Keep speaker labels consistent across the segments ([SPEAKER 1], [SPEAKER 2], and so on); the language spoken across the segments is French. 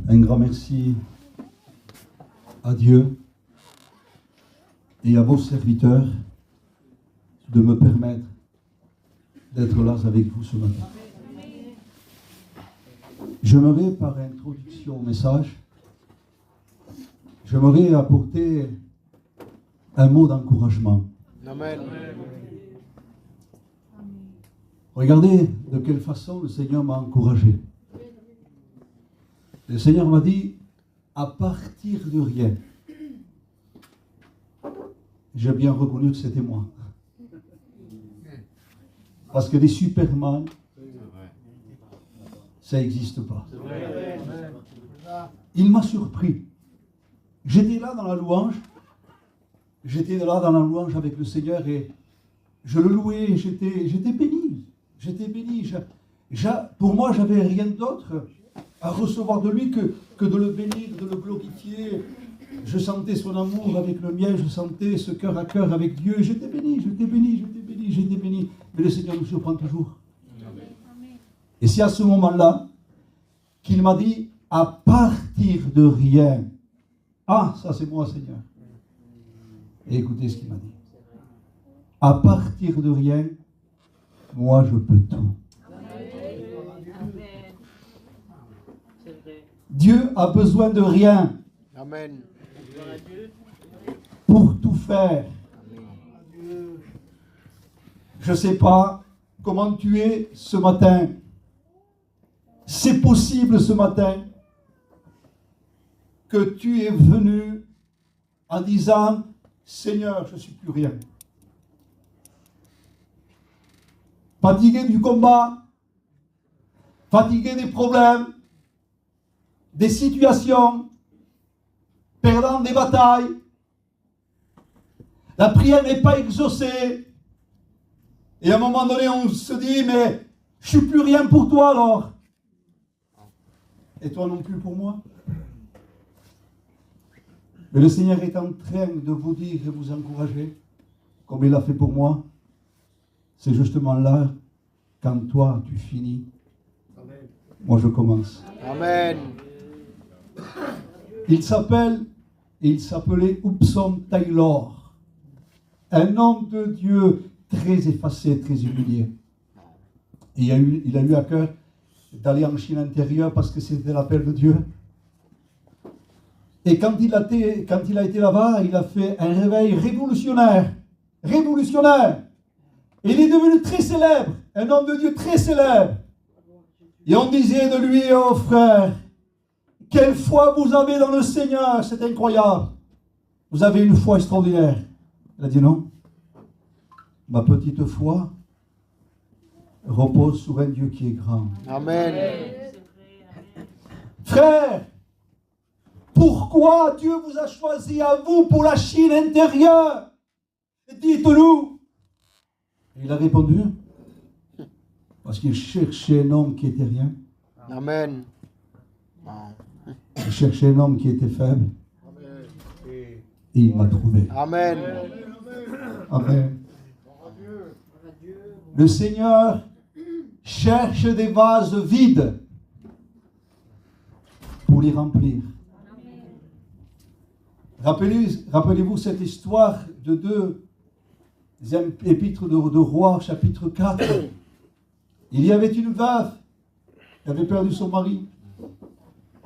[SPEAKER 1] Un grand merci à Dieu et à vos serviteurs de me permettre d'être là avec vous ce matin. J'aimerais, par introduction au message, j'aimerais apporter un mot d'encouragement.
[SPEAKER 2] Amen.
[SPEAKER 1] Regardez de quelle façon le Seigneur m'a encouragé. Le Seigneur m'a dit, à partir de rien. J'ai bien reconnu que c'était moi. Parce que des Superman, ça n'existe pas. Il m'a surpris. J'étais là dans la louange. J'étais là dans la louange avec le Seigneur et je le louais. J'étais béni. J'étais béni. Pour moi, j'avais rien d'autre à recevoir de lui que de le bénir, de le glorifier. Je sentais son amour avec le mien, je sentais ce cœur à cœur avec Dieu. J'étais béni, j'étais béni, j'étais béni, j'étais béni. Mais le Seigneur nous surprend toujours. Et c'est à ce moment-là qu'il m'a dit, à partir de rien. Ah, ça c'est moi, Seigneur. Et écoutez ce qu'il m'a dit. À partir de rien, moi je peux tout. Dieu a besoin de rien.
[SPEAKER 2] Amen.
[SPEAKER 1] Pour tout faire. Je ne sais pas comment tu es ce matin. C'est possible ce matin que tu es venu en disant, Seigneur, je ne suis plus rien. Fatigué du combat, fatigué des problèmes, des situations, perdant des batailles. La prière n'est pas exaucée. Et à un moment donné, on se dit, mais je ne suis plus rien pour toi alors. Et toi non plus pour moi. Mais le Seigneur est en train de vous dire, de vous encourager, comme il l'a fait pour moi. C'est justement là, quand toi tu finis, Amen. Moi je commence.
[SPEAKER 2] Amen.
[SPEAKER 1] Il s'appelait Hobson Taylor, un homme de Dieu très effacé, très humilié. Et il a eu à cœur d'aller en Chine intérieure parce que c'était l'appel de Dieu. Et quand il a été là-bas, il a fait un réveil révolutionnaire. Révolutionnaire. Et il est devenu très célèbre, un homme de Dieu très célèbre. Et on disait de lui, oh frère, quelle foi vous avez dans le Seigneur, c'est incroyable. Vous avez une foi extraordinaire. Il a dit non. Ma petite foi repose sur un Dieu qui est grand.
[SPEAKER 2] Amen.
[SPEAKER 1] Frère, pourquoi Dieu vous a choisi à vous pour la Chine intérieure? Dites-nous. Il a répondu, parce qu'il cherchait un homme qui était rien.
[SPEAKER 2] Amen.
[SPEAKER 1] Il cherchait un homme qui était faible. Et il m'a trouvé.
[SPEAKER 2] Amen.
[SPEAKER 1] Amen. Le Seigneur cherche des vases vides pour les remplir. Rappelez-vous cette histoire de deux épîtres de Rois, chapitre 4. Il y avait une veuve qui avait perdu son mari.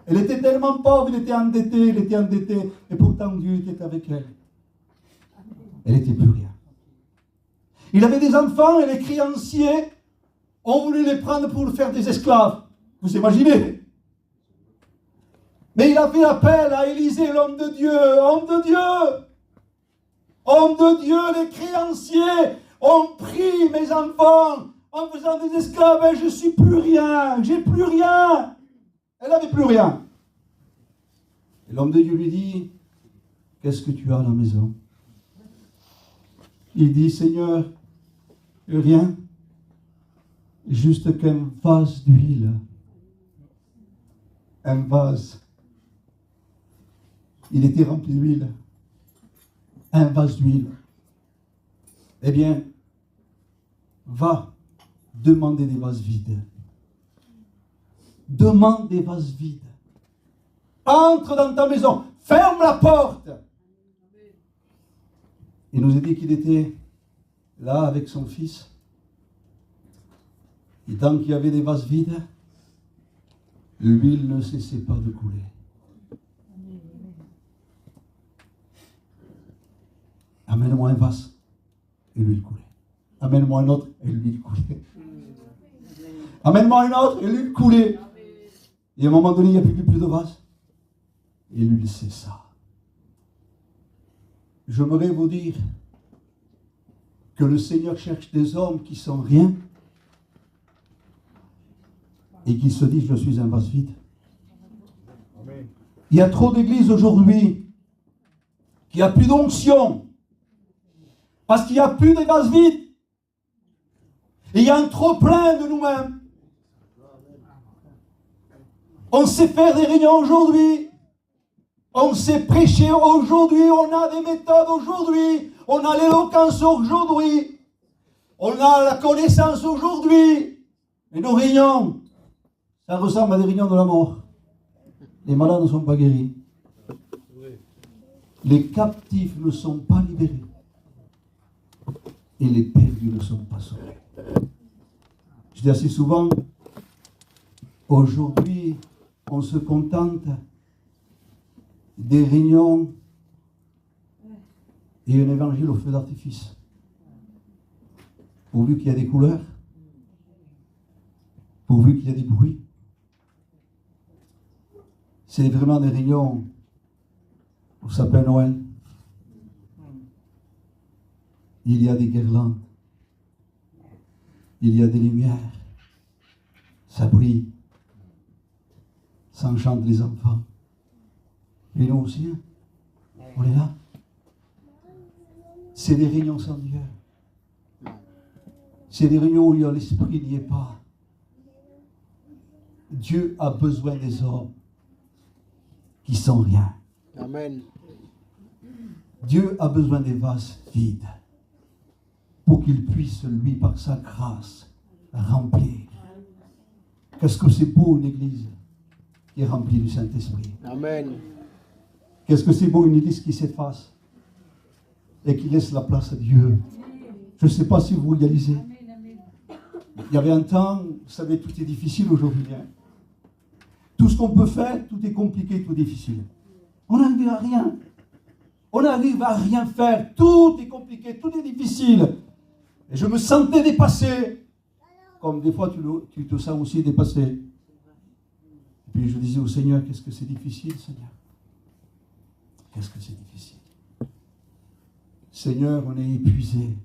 [SPEAKER 1] Elle était tellement pauvre, elle était endettée, et pourtant Dieu était avec elle. Elle n'était plus rien. Il avait des enfants et les créanciers ont voulu les prendre pour faire des esclaves. Vous imaginez? Mais il a fait appel à Élisée, l'homme de Dieu. Homme de Dieu! Homme de Dieu, les créanciers ont pris mes enfants en faisant des esclaves et je ne suis plus rien, j'ai plus rien. Elle n'avait plus rien. Et l'homme de Dieu lui dit, qu'est-ce que tu as à la maison? Il dit, Seigneur, rien, juste qu'un vase d'huile. Un vase. Il était rempli d'huile. Un vase d'huile. Eh bien, va demander des vases vides. Demande des vases vides. Entre dans ta maison. Ferme la porte. Il nous a dit qu'il était là avec son fils. Et tant qu'il y avait des vases vides, l'huile ne cessait pas de couler. Amène-moi un vase, et l'huile coulait. Amène-moi un autre, et l'huile coulait. Amène-moi un autre, et l'huile coulait. Et à un moment donné, il n'y a plus de vase. Et l'huile cessa. J'aimerais vous dire que le Seigneur cherche des hommes qui sont rien et qui se disent, je suis un vase vide. Amen. Il y a trop d'églises aujourd'hui qui n'ont plus d'onction parce qu'il n'y a plus de vases vides. Et il y a un trop plein de nous-mêmes. On sait faire des réunions aujourd'hui. On sait prêcher aujourd'hui. On a des méthodes aujourd'hui. On a l'éloquence aujourd'hui. On a la connaissance aujourd'hui. Mais nos réunions, ça ressemble à des réunions de la mort. Les malades ne sont pas guéris. Les captifs ne sont pas libérés. Et les perdus ne sont pas sauvés. Je dis assez souvent, aujourd'hui, on se contente des réunions et un évangile au feu d'artifice. Pourvu qu'il y a des couleurs, pourvu qu'il y a des bruits. C'est vraiment des réunions au sapin Noël. Il y a des guirlandes. Il y a des lumières. Ça brille. Ça enchante les enfants. Et nous aussi, hein, on est là. C'est des réunions sans Dieu. C'est des réunions où l'esprit n'y est pas. Dieu a besoin des hommes qui sont rien.
[SPEAKER 2] Amen.
[SPEAKER 1] Dieu a besoin des vases vides pour qu'il puisse, lui, par sa grâce, remplir. Qu'est-ce que c'est beau une église qui est remplie du Saint-Esprit.
[SPEAKER 2] Amen.
[SPEAKER 1] Qu'est-ce que c'est beau une église qui s'efface et qui laisse la place à Dieu. Je ne sais pas si vous réalisez. Il y avait un temps, vous savez, tout est difficile aujourd'hui. Hein. Tout ce qu'on peut faire, tout est compliqué, tout est difficile. On n'arrive à rien. On n'arrive à rien faire. Tout est compliqué, tout est difficile. Et je me sentais dépassé. Comme des fois, tu te sens aussi dépassé. Et puis je disais au Seigneur, qu'est-ce que c'est difficile, Seigneur? Qu'est-ce que c'est difficile? Seigneur, on est épuisé.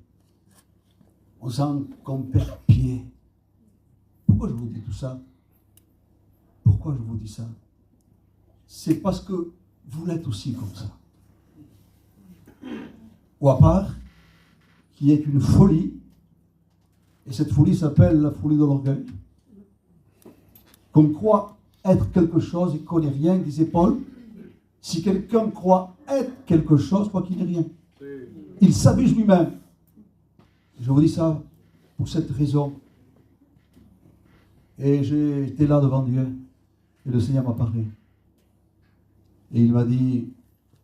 [SPEAKER 1] On sent qu'on perd pied. Pourquoi je vous dis tout ça? Pourquoi je vous dis ça? C'est parce que vous l'êtes aussi comme ça. Ou à part, qui est une folie, et cette folie s'appelle la folie de l'orgueil. Qu'on croit être quelque chose et qu'on n'est rien, disait Paul. Si quelqu'un croit être quelque chose, quoi qu'il n'est rien. Il s'abuse lui-même. Je vous dis ça pour cette raison. Et j'étais là devant Dieu. Et le Seigneur m'a parlé. Et il m'a dit,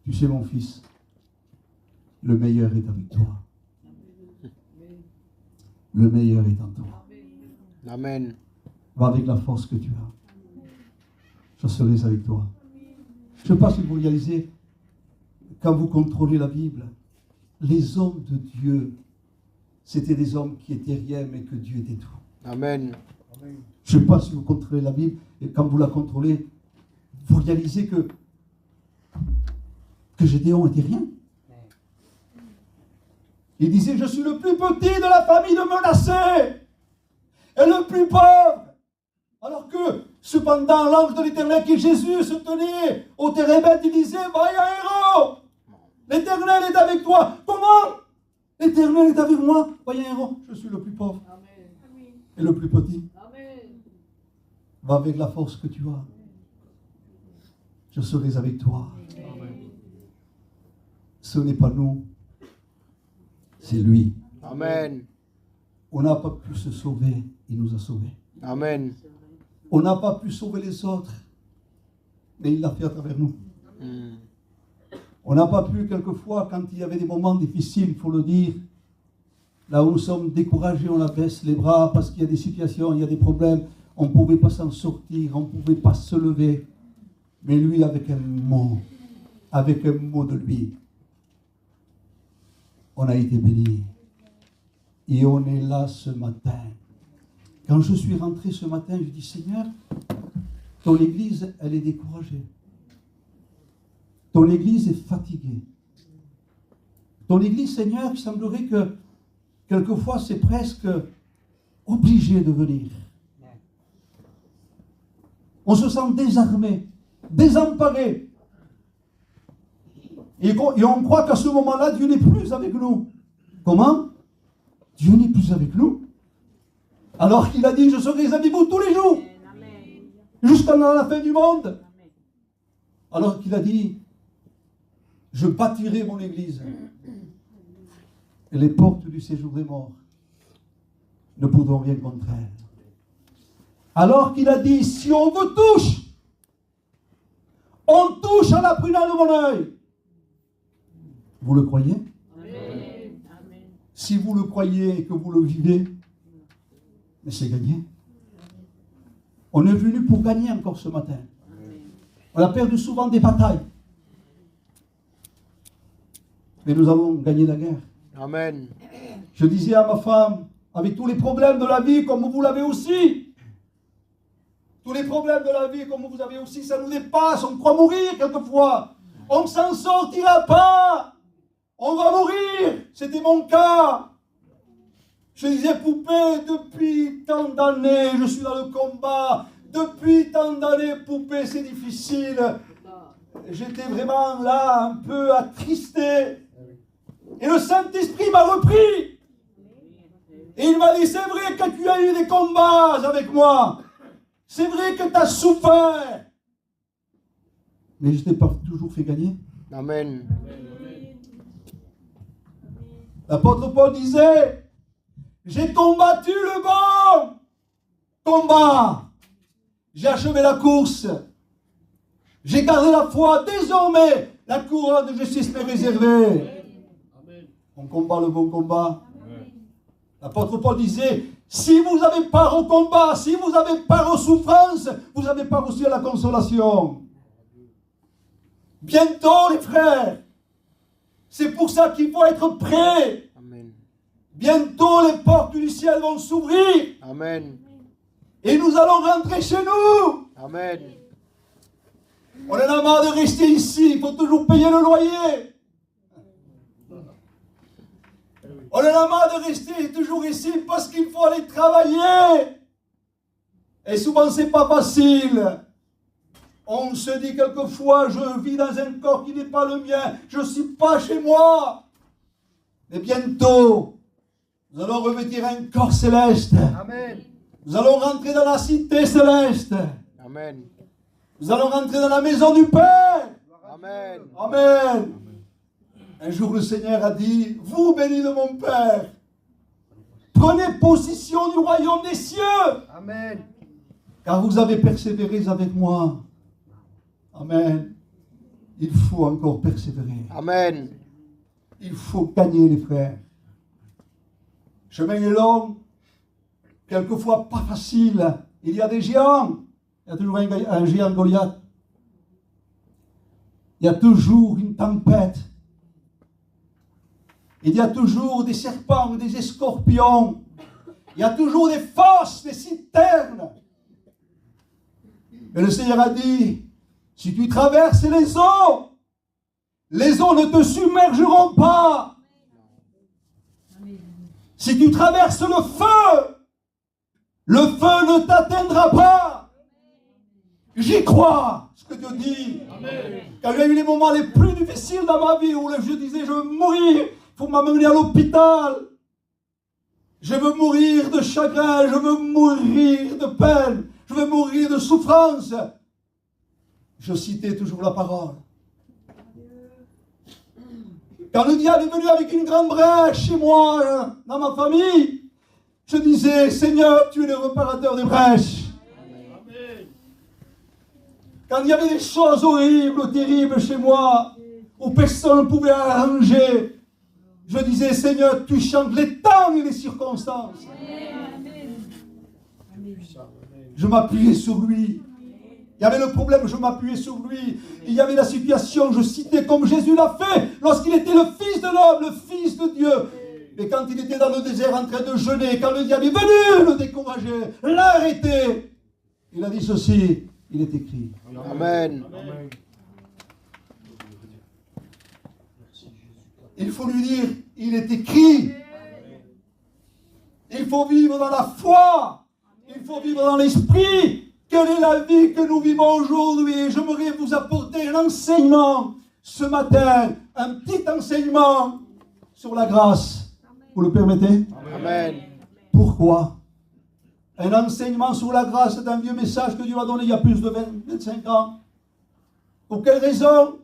[SPEAKER 1] tu sais mon fils, le meilleur est avec toi. Le meilleur est en toi.
[SPEAKER 2] Amen.
[SPEAKER 1] Va avec la force que tu as. Je serai avec toi. Je ne sais pas si vous réalisez, quand vous contrôlez la Bible, les hommes de Dieu, c'était des hommes qui étaient rien, mais que Dieu était tout.
[SPEAKER 2] Amen.
[SPEAKER 1] Je ne sais pas si vous contrôlez la Bible, et quand vous la contrôlez, vous réalisez que Gédéon était rien. Il disait, je suis le plus petit de la famille de Manassé, et le plus pauvre. Alors que, cependant, l'ange de l'Éternel qui est Jésus se tenait au térébinth, il disait, vaillant héros, l'Éternel est avec toi. Comment? L'Éternel est avec moi. Vaillant héros, je suis le plus pauvre. Amen. Et le plus petit. Amen. Va avec la force que tu as. Je serai avec toi. Amen. Ce n'est pas nous, c'est lui.
[SPEAKER 2] Amen.
[SPEAKER 1] On n'a pas pu se sauver, il nous a sauvés.
[SPEAKER 2] Amen.
[SPEAKER 1] On n'a pas pu sauver les autres, mais il l'a fait à travers nous.
[SPEAKER 2] Mm.
[SPEAKER 1] On n'a pas pu, quelquefois, quand il y avait des moments difficiles, il faut le dire, là où nous sommes découragés, on abaisse les bras parce qu'il y a des situations, il y a des problèmes, on ne pouvait pas s'en sortir, on ne pouvait pas se lever. Mais lui, avec un mot de lui, on a été bénis. Et on est là ce matin. Quand je suis rentré ce matin, je dis, Seigneur, ton église, elle est découragée. Ton église est fatiguée. Ton église, Seigneur, il semblerait que quelquefois c'est presque obligé de venir. On se sent désarmé, désemparé. Et on croit qu'à ce moment-là, Dieu n'est plus avec nous. Comment? Dieu n'est plus avec nous. Alors qu'il a dit, je serai avec vous tous les jours, jusqu'à la fin du monde. Alors qu'il a dit, je bâtirai mon église. Et les portes du séjour des morts ne pourront rien contre elle. Alors qu'il a dit, si on vous touche, on touche à la prunelle de mon œil. Vous le croyez?
[SPEAKER 3] Amen.
[SPEAKER 1] Si vous le croyez et que vous le vivez, mais c'est gagné. On est venu pour gagner encore ce matin. On a perdu souvent des batailles. Mais nous allons gagner la guerre.
[SPEAKER 2] Amen.
[SPEAKER 1] Je disais à ma femme, avec tous les problèmes de la vie, comme vous l'avez aussi, tous les problèmes de la vie, comme vous avez aussi, ça nous dépasse, on croit mourir quelquefois. On ne s'en sortira pas. On va mourir. C'était mon cas. Je disais, poupée, depuis tant d'années, je suis dans le combat. Depuis tant d'années, poupée, c'est difficile. J'étais vraiment là, un peu attristé. Et le Saint-Esprit m'a repris. Et il m'a dit, c'est vrai que tu as eu des combats avec moi. C'est vrai que tu as souffert. Mais je ne t'ai pas toujours fait gagner.
[SPEAKER 2] Amen.
[SPEAKER 1] L'apôtre Paul disait, j'ai combattu le bon combat. J'ai achevé la course. J'ai gardé la foi. Désormais, la couronne de justice m'est réservée. On combat le bon combat. L'apôtre Paul disait, si vous avez part au combat, si vous avez part aux souffrances, vous avez part aussi à la consolation. Bientôt, les frères, c'est pour ça qu'il faut être prêt.
[SPEAKER 2] Amen.
[SPEAKER 1] Bientôt, les portes du ciel vont s'ouvrir.
[SPEAKER 2] Amen.
[SPEAKER 1] Et nous allons rentrer chez nous.
[SPEAKER 2] Amen.
[SPEAKER 1] On en a marre de rester ici. Il faut toujours payer le loyer. On en a marre de rester toujours ici parce qu'il faut aller travailler. Et souvent, c'est pas facile. On se dit quelquefois, je vis dans un corps qui n'est pas le mien. Je ne suis pas chez moi. Mais bientôt, nous allons revêtir un corps céleste.
[SPEAKER 2] Amen.
[SPEAKER 1] Nous allons rentrer dans la cité céleste.
[SPEAKER 2] Amen.
[SPEAKER 1] Nous allons rentrer dans la maison du Père.
[SPEAKER 2] Amen.
[SPEAKER 1] Amen. Un jour, le Seigneur a dit, vous bénis de mon Père, prenez possession du royaume des cieux.
[SPEAKER 2] Amen.
[SPEAKER 1] Car vous avez persévéré avec moi. Amen. Il faut encore persévérer.
[SPEAKER 2] Amen.
[SPEAKER 1] Il faut gagner, les frères. Le chemin est long, quelquefois pas facile. Il y a des géants. Il y a toujours un géant Goliath. Il y a toujours une tempête. Il y a toujours des serpents, des scorpions. Il y a toujours des fosses, des citernes. Mais le Seigneur a dit, si tu traverses les eaux ne te submergeront pas. Si tu traverses le feu ne t'atteindra pas. J'y crois, ce que Dieu dit.
[SPEAKER 3] Amen.
[SPEAKER 1] Quand il y a eu les moments les plus difficiles dans ma vie où je disais, je veux mourir, il faut m'amener à l'hôpital. Je veux mourir de chagrin, je veux mourir de peine, je veux mourir de souffrance. Je citais toujours la parole. Quand le diable est venu avec une grande brèche chez moi, dans ma famille, je disais, Seigneur, tu es le réparateur des brèches.
[SPEAKER 3] Amen.
[SPEAKER 1] Quand il y avait des choses horribles, terribles chez moi, où personne ne pouvait arranger, je disais, Seigneur, tu changes les temps et les circonstances. Je m'appuyais sur lui. Il y avait le problème, je m'appuyais sur lui. Il y avait la situation, je citais comme Jésus l'a fait lorsqu'il était le Fils de l'homme, le Fils de Dieu. Et quand il était dans le désert en train de jeûner, quand le diable est venu le décourager, l'arrêter, il a dit ceci, il est écrit.
[SPEAKER 2] Amen.
[SPEAKER 1] Il faut lui dire, il est écrit. Il faut vivre dans la foi. Il faut vivre dans l'esprit. Quelle est la vie que nous vivons aujourd'hui? J'aimerais vous apporter un enseignement ce matin, un petit enseignement sur la grâce. Vous le permettez?
[SPEAKER 2] Amen.
[SPEAKER 1] Pourquoi? Un enseignement sur la grâce d'un vieux message que Dieu m'a donné il y a plus de 25 ans. Pour quelle raison?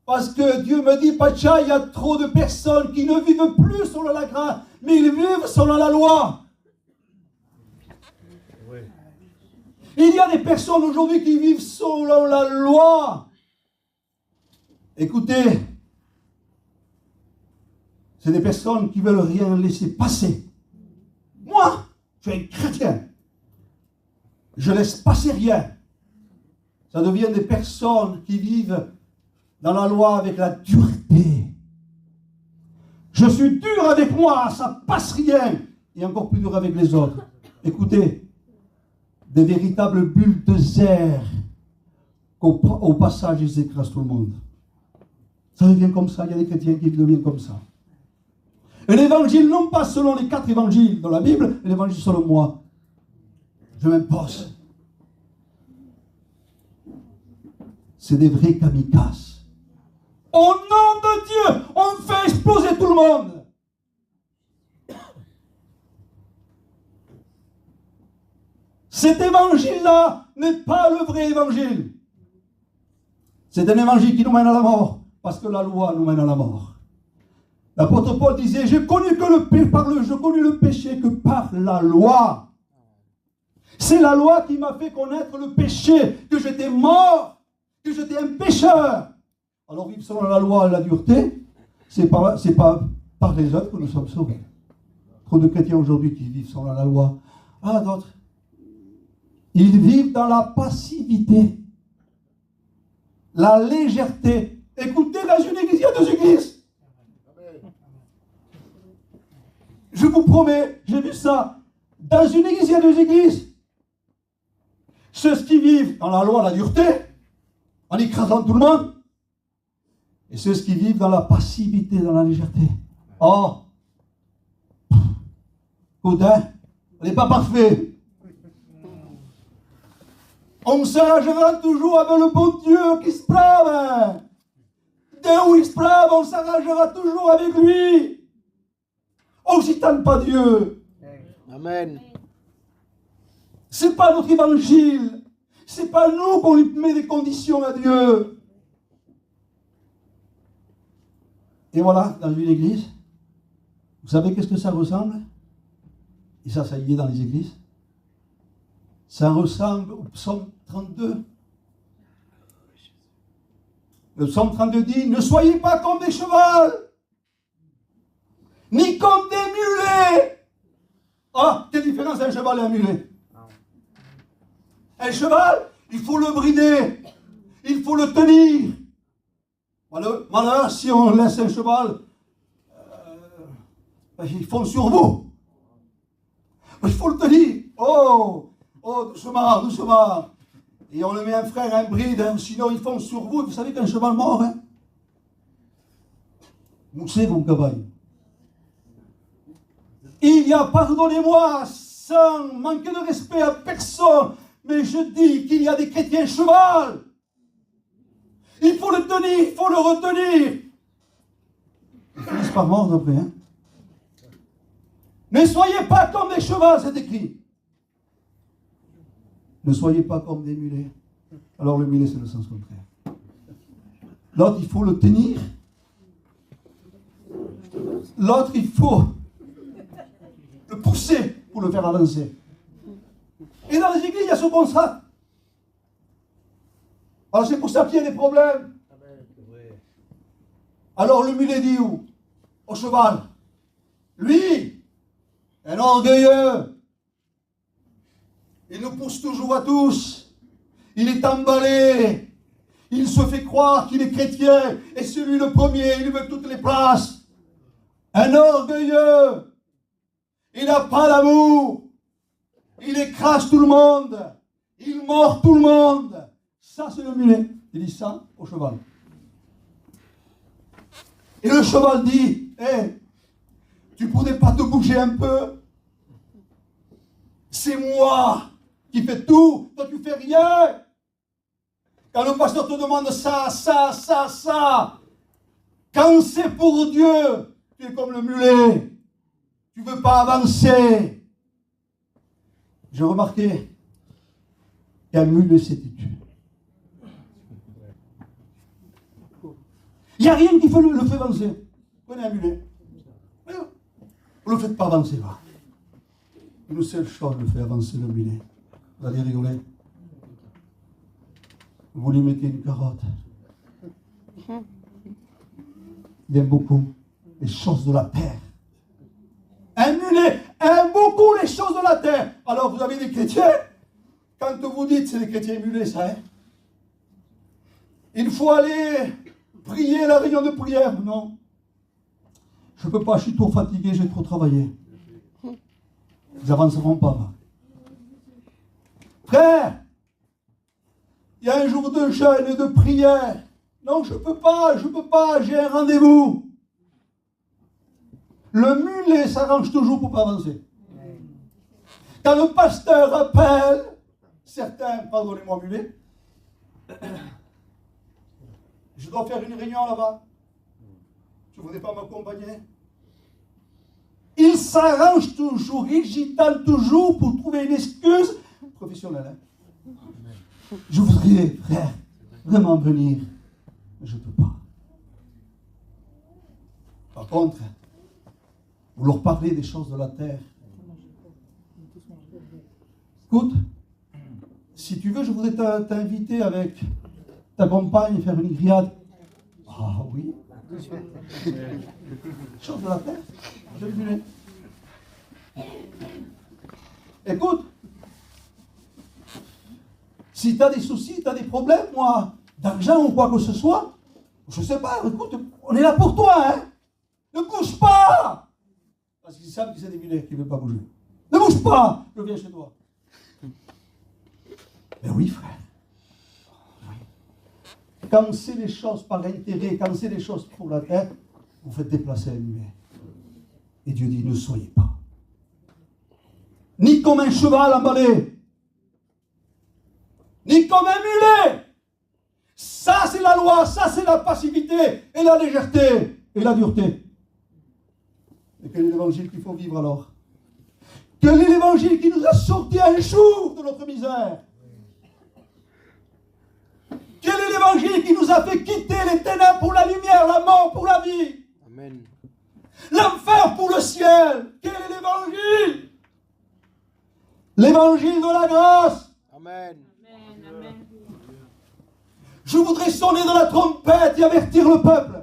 [SPEAKER 1] Parce que Dieu me dit, Pacha, il y a trop de personnes qui ne vivent plus selon la grâce, mais ils vivent selon la loi. Il y a des personnes aujourd'hui qui vivent selon la loi. Écoutez, c'est des personnes qui ne veulent rien laisser passer. Moi, je suis un chrétien. Je ne laisse passer rien. Ça devient des personnes qui vivent dans la loi avec la dureté. Je suis dur avec moi, ça passe rien. Et encore plus dur avec les autres. Écoutez, des véritables bulldozers au passage ils écrasent tout le monde. Ça devient comme ça, il y a des chrétiens qui deviennent comme ça. Et l'évangile, non pas selon les 4 évangiles de la Bible, et l'évangile selon moi. Je m'impose. C'est des vrais kamikazes. Au nom de Dieu, on fait exploser tout le monde. Cet évangile-là n'est pas le vrai évangile. C'est un évangile qui nous mène à la mort, parce que la loi nous mène à la mort. L'apôtre Paul disait, j'ai connu le péché que par la loi. C'est la loi qui m'a fait connaître le péché, que j'étais mort, que j'étais un pécheur. Alors vivre selon la loi et la dureté, c'est pas par les œuvres que nous sommes sauvés. Trop de chrétiens aujourd'hui qui vivent selon la loi. Ah, d'autres. Ils vivent dans la passivité, la légèreté. Écoutez, dans une église, il y a 2 églises. Je vous promets, j'ai vu ça. Dans une église, il y a 2 églises. Ceux qui vivent dans la loi, la dureté, en écrasant tout le monde, et ceux qui vivent dans la passivité, dans la légèreté. Oh, Coudin, on n'est pas parfait. On s'arrangera toujours avec le bon Dieu qui se brave. Dès où il se brave, on s'arrangera toujours avec lui. On ne s'étend pas Dieu.
[SPEAKER 2] Amen.
[SPEAKER 1] C'est pas notre évangile. C'est pas nous qu'on lui met des conditions à Dieu. Et voilà, dans une église, vous savez qu'est-ce que ça ressemble? Et ça y est dans les églises. Ça ressemble au psaume 32. Le psaume 32 dit, ne soyez pas comme des chevaux, ni comme des mulets. Ah, quelle différence un cheval et un mulet? Un cheval, il faut le brider, il faut le tenir. Malheur, si on laisse un cheval, ils font sur vous. Il faut le tenir. Oh, doucement, doucement. Et on le met un frère, un bride, hein, sinon ils font sur vous. Vous savez qu'un cheval mort, hein? Moussez vos cabanes. Il y a, pardonnez-moi, sans manquer de respect à personne, mais je dis qu'il y a des chrétiens cheval. Il faut le tenir, il faut le retenir. Ils finissent par mordre après, hein? Ne soyez pas comme des chevaux, c'est écrit. Ne soyez pas comme des mulets. Alors le mulet, c'est le sens contraire. L'autre, il faut le tenir. L'autre, il faut le pousser pour le faire avancer. Et dans les églises, il y a ce contrat. Alors c'est pour ça qu'il y a des problèmes. Alors le mulet dit où? Au cheval. Lui, un orgueilleux. Il nous pousse toujours à tous. Il est emballé. Il se fait croire qu'il est chrétien. Et c'est lui le premier. Il veut toutes les places. Un orgueilleux. Il n'a pas d'amour. Il écrase tout le monde. Il mord tout le monde. Ça, c'est le mulet. Il dit ça au cheval. Et le cheval dit, hé, tu pourrais pas te bouger un peu? C'est moi qui fais tout. Toi, tu fais rien. Quand le pasteur te demande ça, quand c'est pour Dieu, tu es comme le mulet. Tu ne veux pas avancer. J'ai remarqué qu'un mulet s'est têtu. Il n'y a rien qui le fait avancer. Prenez un mulet. Vous ne le faites pas avancer, là. Une seule chose le fait avancer, le mulet. Vous allez rigoler. Vous lui mettez une carotte. Il aime beaucoup les choses de la terre. Un mulet aime beaucoup les choses de la terre. Alors vous avez des chrétiens, quand vous dites c'est des chrétiens mulets, ça, hein? Il faut aller prier la réunion de prière. Non. Je ne peux pas, je suis trop fatigué, j'ai trop travaillé. Ils n'avanceront pas. Là. Frère, il y a un jour de jeûne et de prière. Non, je ne peux pas, j'ai un rendez-vous. Le mulet s'arrange toujours pour ne pas avancer. Quand le pasteur appelle, certains, pardonnez-moi mulet, je dois faire une réunion là-bas. Tu ne voudrais pas m'accompagner? Il s'arrange toujours, il gitane toujours pour trouver une excuse professionnelle. Hein? Je voudrais, frère, vraiment venir, mais je ne peux pas. Par contre, vous leur parlez des choses de la terre. Écoute, si tu veux, je voudrais t'inviter avec ta compagne faire une grillade. Ah oui. Chose de la terre. Je le dirai. Écoute, si tu as des soucis, tu as des problèmes, moi, d'argent ou quoi que ce soit, je ne sais pas, écoute, on est là pour toi, hein. Ne bouge pas. Parce qu'ils savent que c'est des mulets qui ne veulent pas bouger. Ne bouge pas, je viens chez toi. Mais oui, frère. Oui. Quand c'est des choses par intérêt, quand c'est des choses pour la terre, vous faites déplacer un mulet. Et Dieu dit, ne soyez pas. Ni comme un cheval emballé, ni comme un mulet. Ça, c'est la loi, ça, c'est la passivité, et la légèreté, et la dureté. Et quel est l'évangile qu'il faut vivre alors? Quel est l'évangile qui nous a sortis un jour de notre misère? Quel est l'évangile qui nous a fait quitter les ténèbres pour la lumière, la mort pour la vie?
[SPEAKER 2] Amen.
[SPEAKER 1] L'enfer pour le ciel. Quel est l'évangile? L'évangile de la grâce.
[SPEAKER 2] Amen.
[SPEAKER 3] Amen.
[SPEAKER 1] Je voudrais sonner de la trompette et avertir le peuple.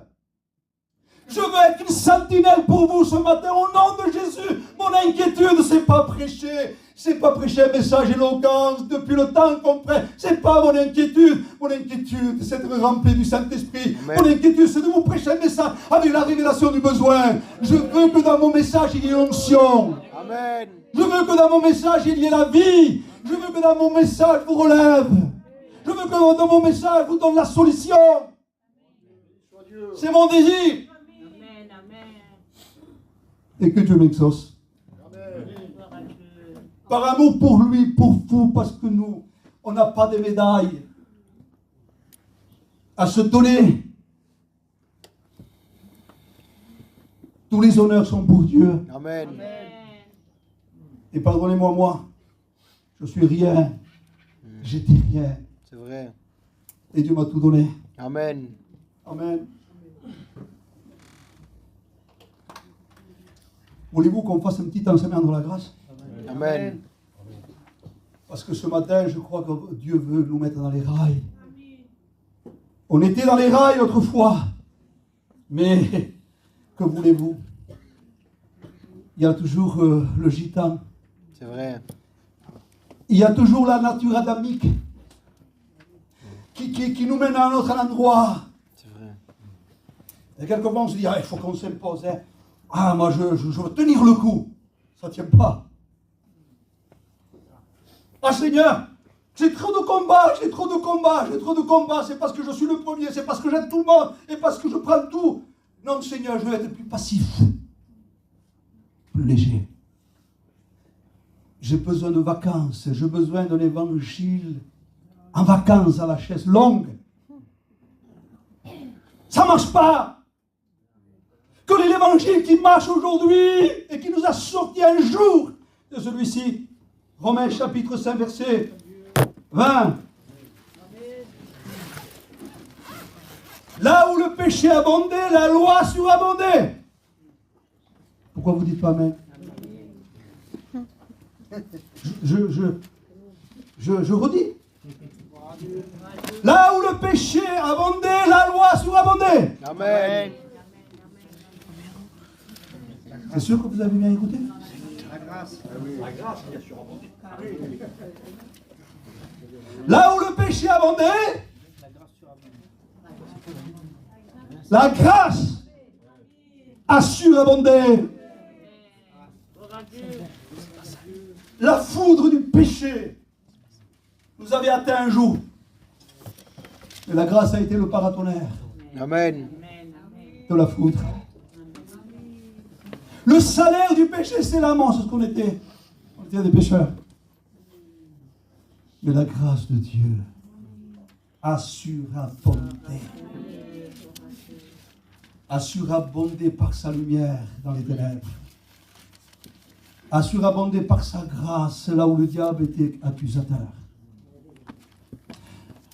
[SPEAKER 1] Je veux être une sentinelle pour vous ce matin au nom de Jésus. Mon inquiétude, c'est pas prêcher. C'est pas prêcher un message éloquent depuis le temps qu'on prête. C'est pas mon inquiétude. Mon inquiétude, c'est d'être rempli du Saint-Esprit. Mon inquiétude, c'est de vous prêcher un message avec la révélation du besoin. Je veux que dans mon message, il y ait l'onction.
[SPEAKER 2] Amen.
[SPEAKER 1] Je veux que dans mon message, il y ait la vie. Je veux que dans mon message, vous relève. Je veux que dans mon message, vous donne la solution. C'est mon désir. Et que Dieu m'exauce. Par amour pour lui, pour vous, parce que nous, on n'a pas de médailles à se donner. Tous les honneurs sont pour Dieu.
[SPEAKER 2] Amen.
[SPEAKER 1] Et pardonnez-moi, moi, je suis rien. J'étais rien.
[SPEAKER 2] C'est vrai.
[SPEAKER 1] Et Dieu m'a tout donné.
[SPEAKER 2] Amen.
[SPEAKER 1] Amen. Voulez-vous qu'on fasse un petit enseignement de la grâce?
[SPEAKER 2] Amen.
[SPEAKER 1] Parce que ce matin, je crois que Dieu veut nous mettre dans les rails. On était dans les rails autrefois. Mais, que voulez-vous? Il y a toujours le gitan.
[SPEAKER 2] C'est vrai.
[SPEAKER 1] Il y a toujours la nature adamique qui nous mène à un autre endroit.
[SPEAKER 2] C'est vrai.
[SPEAKER 1] Et quelquefois on se dit, ah, il faut qu'on s'impose. Hein. Ah, moi je veux tenir le coup. Ça ne tient pas. Ah Seigneur, j'ai trop de combats, j'ai trop de combats, j'ai trop de combats. C'est parce que je suis le premier, c'est parce que j'aime tout le monde, et parce que je prends tout. Non Seigneur, je veux être plus passif, plus léger. J'ai besoin de vacances, j'ai besoin d'un évangile en vacances à la chaise longue. Ça ne marche pas. Que l'évangile qui marche aujourd'hui et qui nous a sortis un jour de celui-ci. Romains chapitre 5 verset 20. Là où le péché abondait, la loi surabondait. Pourquoi vous dites pas amen? Je redis. Là où le péché abondait, la loi surabondait.
[SPEAKER 2] Amen.
[SPEAKER 1] C'est sûr que vous avez bien écouté?
[SPEAKER 3] La grâce. La grâce qui a surabondé.
[SPEAKER 1] Là où le péché abondait, la grâce a surabondé. La foudre du péché nous avait atteint un jour. Et la grâce a été le paratonnerre
[SPEAKER 2] Amen.
[SPEAKER 1] de la foudre. Le salaire du péché, c'est la mort, c'est ce qu'on était. On était des pécheurs. Mais la grâce de Dieu a surabondé. A surabondé par sa lumière dans les ténèbres. A surabondé par sa grâce là où le diable était accusateur.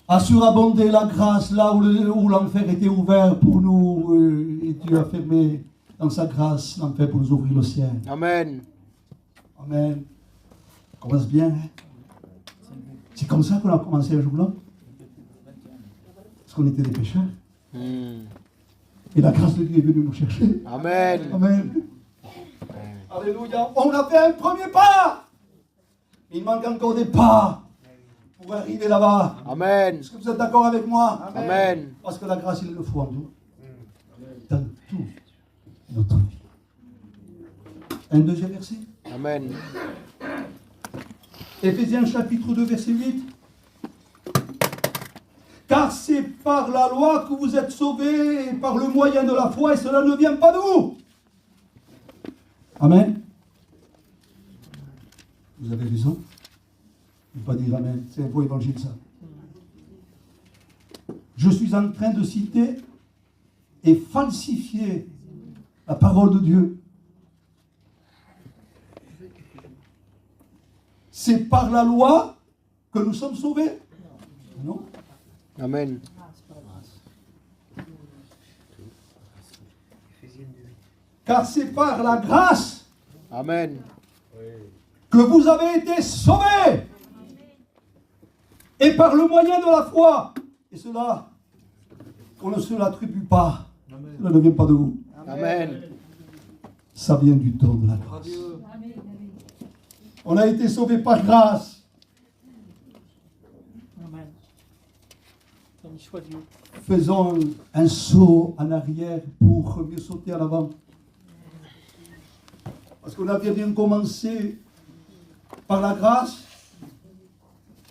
[SPEAKER 1] A surabondé la grâce là où l'enfer était ouvert pour nous et Dieu a fermé dans sa grâce l'enfer pour nous ouvrir le ciel.
[SPEAKER 2] Amen.
[SPEAKER 1] Amen. On commence bien. Hein? C'est comme ça qu'on a commencé un jour-là. Parce qu'on était des pécheurs. Et la grâce de Dieu est venue nous chercher.
[SPEAKER 2] Amen.
[SPEAKER 1] Amen. Alléluia. On a fait un premier pas. Il manque encore des pas pour arriver là-bas.
[SPEAKER 2] Amen.
[SPEAKER 1] Est-ce que vous êtes d'accord avec moi?
[SPEAKER 2] Amen.
[SPEAKER 1] Parce que la grâce, il le faut en nous. Dans tout notre vie. Un deuxième verset.
[SPEAKER 2] Amen.
[SPEAKER 1] Éphésiens chapitre 2, verset 8. Car c'est par la loi que vous êtes sauvés, et par le moyen de la foi, et cela ne vient pas de vous. Amen. Vous avez raison. Je ne vais pas dire amen. C'est un faux évangile, ça. Je suis en train de citer et falsifier la parole de Dieu. C'est par la loi que nous sommes sauvés. Non.
[SPEAKER 2] Amen.
[SPEAKER 1] Car c'est par la grâce
[SPEAKER 2] Amen.
[SPEAKER 1] que vous avez été sauvés. Et par le moyen de la foi. Et cela, on ne se l'attribue pas. Cela ne vient pas de vous.
[SPEAKER 2] Amen.
[SPEAKER 1] Ça vient du don de la grâce. On a été sauvés par grâce.
[SPEAKER 4] Amen. Dans le choix de Dieu.
[SPEAKER 1] Faisons un saut en arrière pour mieux sauter en avant. Parce qu'on avait bien commencé par la grâce.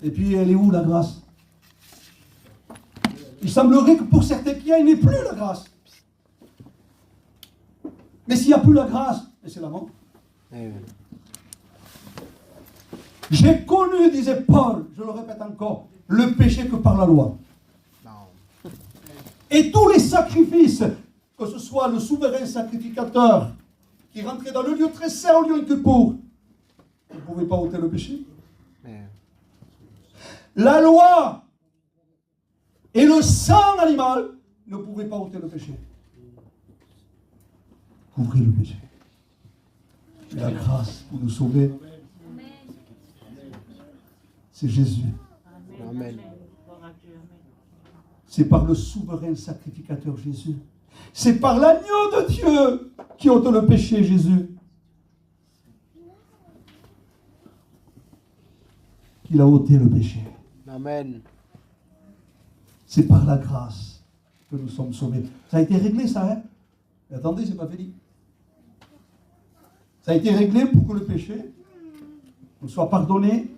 [SPEAKER 1] Et puis, elle est où la grâce? Il semblerait que pour certains qu'il n'y ait plus la grâce. Mais s'il n'y a plus la grâce, c'est la mort.
[SPEAKER 2] Amen.
[SPEAKER 1] J'ai connu, disait Paul, je le répète encore, le péché que par la loi.
[SPEAKER 2] Non.
[SPEAKER 1] Et tous les sacrifices, que ce soit le souverain sacrificateur qui rentrait dans le lieu très saint, au lieu que pour, il ne pouvait pas ôter le péché.
[SPEAKER 2] Amen.
[SPEAKER 1] La loi et le sang animal ne pouvaient pas ôter le péché. Couvrir le péché. Et la grâce pour nous sauver, c'est Jésus.
[SPEAKER 2] Amen.
[SPEAKER 1] C'est par le souverain sacrificateur Jésus. C'est par l'agneau de Dieu qui ôte le péché, Jésus. Qu'il a ôté le péché.
[SPEAKER 2] Amen.
[SPEAKER 1] C'est par la grâce que nous sommes sauvés. Ça a été réglé, ça, hein? Mais attendez, c'est pas fini. Ça a été réglé pour que le péché nous soit pardonné,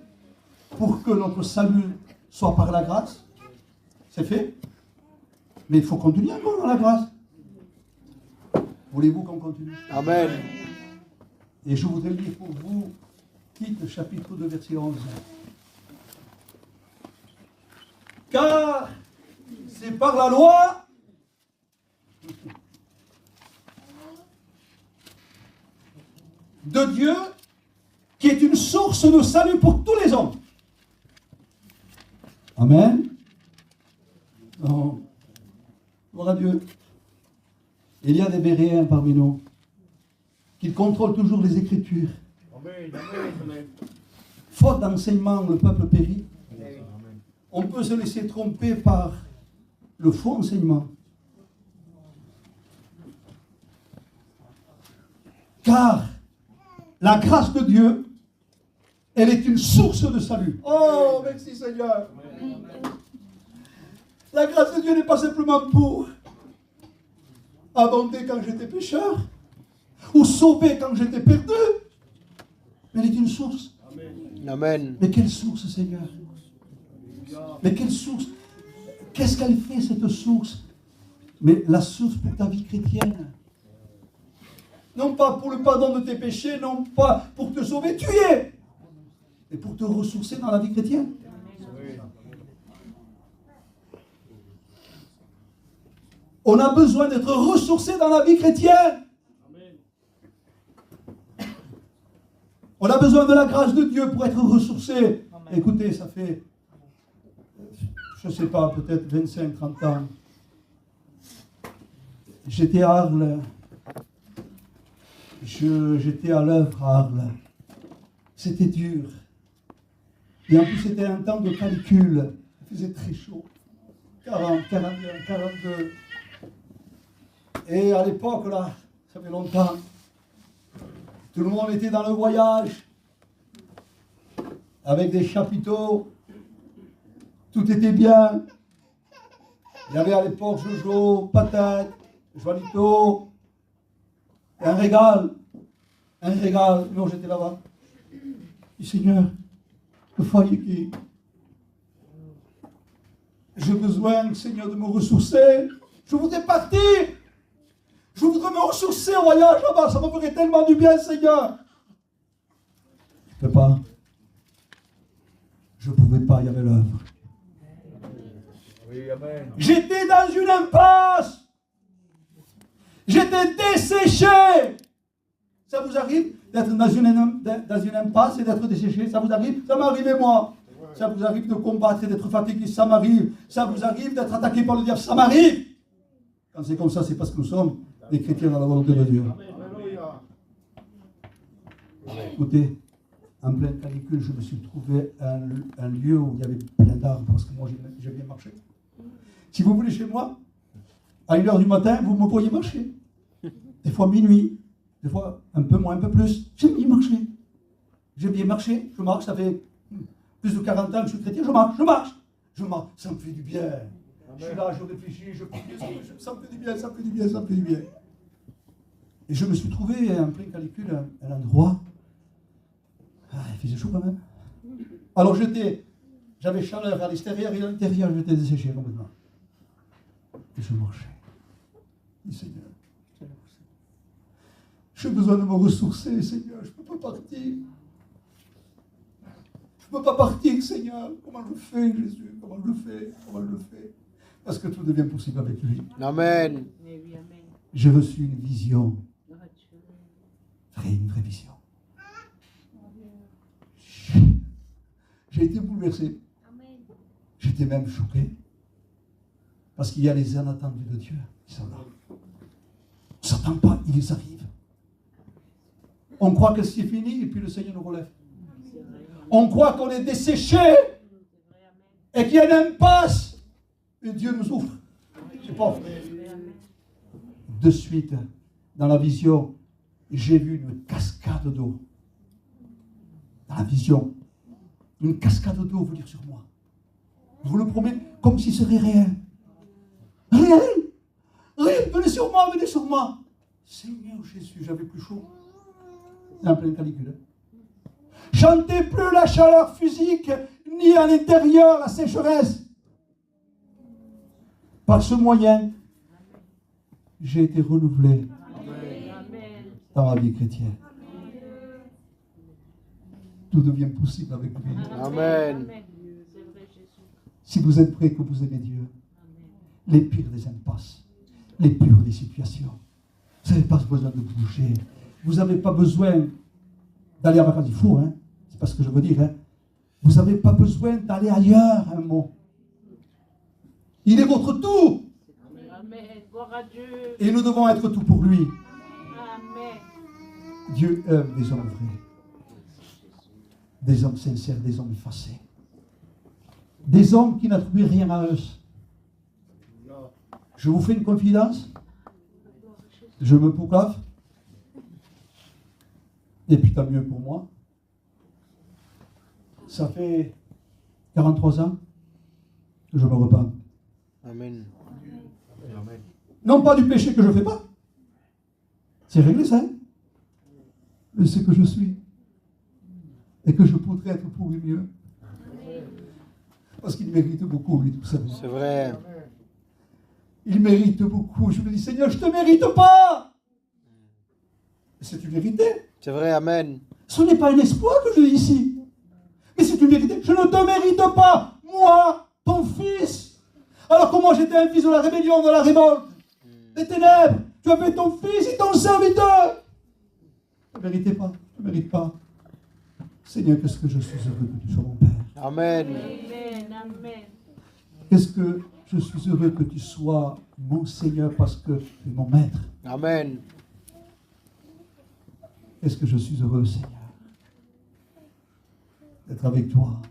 [SPEAKER 1] pour que notre salut soit par la grâce. C'est fait. Mais il faut continuer encore dans la grâce. Voulez-vous qu'on continue?
[SPEAKER 2] Amen.
[SPEAKER 1] Et je voudrais lire pour vous Tite, chapitre 2, verset 11. Car c'est par la loi de Dieu qui est une source de salut pour tous les hommes. Amen. Non. Gloire à Dieu. Il y a des Béréens parmi nous qui contrôlent toujours les Écritures. Faute d'enseignement, le peuple périt. On peut se laisser tromper par le faux enseignement. Car la grâce de Dieu, elle est une source de salut. Oh, merci Seigneur. La grâce de Dieu n'est pas simplement pour abonder quand j'étais pécheur, ou sauver quand j'étais perdu, mais elle est une source.
[SPEAKER 2] Amen.
[SPEAKER 1] Mais quelle source, Seigneur? Mais quelle source? Qu'est-ce qu'elle fait, cette source? Mais la source pour ta vie chrétienne. Non pas pour le pardon de tes péchés, non pas pour te sauver, tu y es, mais pour te ressourcer dans la vie chrétienne. On a besoin d'être ressourcé dans la vie chrétienne. On a besoin de la grâce de Dieu pour être ressourcé. Écoutez, ça fait, je ne sais pas, peut-être 25, 30 ans. J'étais à Arles. J'étais à l'œuvre à Arles. C'était dur. Et en plus, c'était un temps de canicule. Il faisait très chaud. 40, 41, 42. Et à l'époque, là, ça fait longtemps, tout le monde était dans le voyage, avec des chapiteaux, tout était bien. Il y avait à l'époque Jojo, Patate, Joanito, un régal. Non, j'étais là-bas. Et Seigneur, le foyer qui... J'ai besoin, Seigneur, de me ressourcer. Je voudrais partir. Je voudrais me ressourcer au voyage là-bas. Ça me ferait tellement du bien, Seigneur. Je ne peux pas. Je ne pouvais pas, il y avait l'œuvre.
[SPEAKER 3] Oui, amen.
[SPEAKER 1] J'étais dans une impasse. J'étais desséché. Ça vous arrive d'être dans une impasse et d'être desséché? Ça vous arrive? Ça m'est arrivé moi. Ça vous arrive de combattre et d'être fatigué? Ça m'arrive. Ça vous arrive d'être attaqué par le diable? Ça m'arrive. Quand c'est comme ça, c'est parce que nous sommes des chrétiens dans la volonté de Dieu. Écoutez, en pleine canicule, je me suis trouvé un lieu où il y avait plein d'arbres, parce que moi, j'ai bien marché. Si vous voulez chez moi, à 1h du matin, vous me voyez marcher. Des fois minuit, des fois un peu moins, un peu plus. J'aime bien marcher. J'aime bien marcher. Je marche, ça fait plus de 40 ans que je suis chrétien. Je marche. Ça me fait du bien. Je suis là, je réfléchis, je prie, ça me fait du bien. Et je me suis trouvé en pleine canicule à un endroit. Il faisait chaud quand même. Alors j'avais chaleur à l'extérieur et à l'intérieur, j'étais desséché complètement. Et je marchais. Et Seigneur, j'ai besoin de me ressourcer, Seigneur, je ne peux pas partir. Je ne peux pas partir, Seigneur. Comment je le fais, Jésus? Comment je le fais? Parce que tout devient possible avec lui.
[SPEAKER 2] Amen.
[SPEAKER 1] J'ai reçu une vision. Une vraie vision. J'ai été bouleversé. J'étais même choqué. Parce qu'il y a les inattendus de Dieu qui sont là. On ne s'attend pas, ils arrivent. On croit que c'est fini et puis le Seigneur nous relève. On croit qu'on est desséché et qu'il y a une impasse. Et Dieu nous ouvre ses portes. De suite, dans la vision, j'ai vu une cascade d'eau. Dans la vision, une cascade d'eau venir sur moi. Je vous le promets, comme si ce serait réel. Réel! Réel! Venez sur moi, venez sur moi! Seigneur Jésus, j'avais plus chaud. C'est en pleine canicule. Chantez plus la chaleur physique, ni à l'intérieur la sécheresse. Par ce moyen, j'ai été renouvelé dans ma vie chrétienne. Tout devient possible avec lui.
[SPEAKER 2] Amen.
[SPEAKER 1] Si vous êtes prêts, que vous aimez Dieu, les pires des impasses, les pires des situations, vous n'avez pas besoin de bouger. Vous n'avez pas besoin d'aller à vacances. Il faut, hein. C'est pas ce que je veux dire. Hein. Vous n'avez pas besoin d'aller ailleurs, un mot. Il est votre tout.
[SPEAKER 5] Amen. Gloire à Dieu.
[SPEAKER 1] Et nous devons être tout pour lui.
[SPEAKER 5] Amen.
[SPEAKER 1] Dieu aime des hommes vrais, des hommes sincères, des hommes effacés, des hommes qui n'attribuent rien à eux. Je vous fais une confidence. Je me poucave. Et puis tant mieux pour moi. Ça fait 43 ans que je me repens.
[SPEAKER 2] Amen.
[SPEAKER 1] Non pas du péché que je ne fais pas. C'est réglé ça. Hein? Mais c'est que je suis. Et que je pourrais être pour lui mieux. Parce qu'il mérite beaucoup, lui, tout ça.
[SPEAKER 2] C'est vrai.
[SPEAKER 1] Il mérite beaucoup. Je me dis, Seigneur, je ne te mérite pas. C'est une vérité.
[SPEAKER 2] C'est vrai, amen.
[SPEAKER 1] Ce n'est pas un espoir que je dis ici. Mais c'est une vérité. Je ne te mérite pas. Moi, ton fils. Alors que moi, j'étais un fils de la rébellion, de la révolte, des ténèbres. Tu avais ton fils et ton serviteur. Tu ne méritais pas. Tu ne mérites pas. Seigneur, qu'est-ce que je suis heureux que tu sois mon Père.
[SPEAKER 2] Amen.
[SPEAKER 5] Amen. Amen.
[SPEAKER 1] Qu'est-ce que je suis heureux que tu sois mon Seigneur parce que tu es mon Maître.
[SPEAKER 2] Amen.
[SPEAKER 1] Qu'est-ce que je suis heureux, Seigneur, d'être avec toi.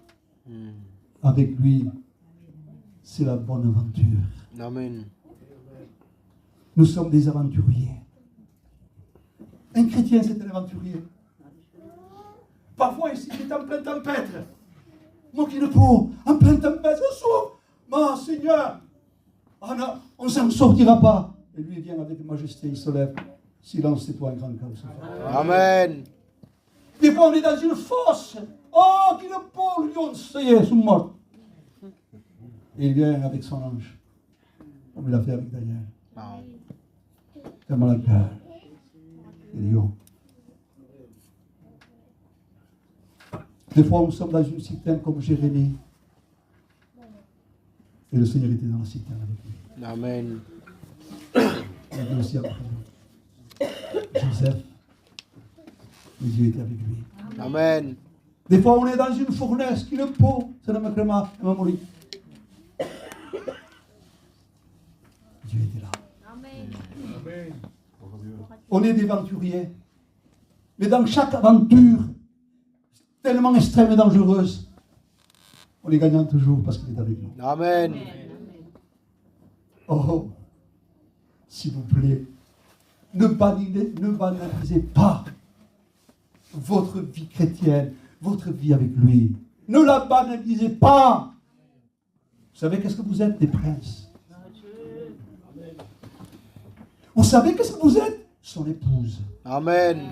[SPEAKER 1] Avec lui, c'est la bonne aventure.
[SPEAKER 2] Amen.
[SPEAKER 1] Nous sommes des aventuriers. Un chrétien, c'est un aventurier. Parfois, ici, il est en pleine tempête. Moi qui ne peux, en pleine tempête, je souffre. Mais Seigneur, on ne s'en sortira pas. Et lui, il vient avec majesté, il se lève. Silence, c'est toi un grand calme.
[SPEAKER 2] Amen.
[SPEAKER 1] Des fois, on est dans une fosse. Oh, qu'il est pauvre, le lion, ça y est, ils sont morts. Et il vient avec son ange, comme il a fait avec Daniel. Tellement la cœur. Les lions. Des fois, nous sommes dans une citerne comme Jérémie. Et le Seigneur était dans la citerne avec lui.
[SPEAKER 2] Amen.
[SPEAKER 1] Il était aussi avec lui. Joseph, et Dieu était avec lui.
[SPEAKER 2] Amen.
[SPEAKER 1] Des fois, on est dans une fournaise qui le pot. C'est la macréma, elle va mourir. Dieu était là.
[SPEAKER 5] Amen.
[SPEAKER 1] On est des aventuriers. Mais dans chaque aventure, tellement extrême et dangereuse, on est gagnant toujours parce qu'il est avec nous.
[SPEAKER 2] Amen.
[SPEAKER 1] Oh, s'il vous plaît, ne banalisez pas votre vie chrétienne, votre vie avec lui. Ne la banalisez pas. Vous savez qu'est-ce que vous êtes, des princes? Vous savez qu'est-ce que vous êtes? Son épouse.
[SPEAKER 2] Amen.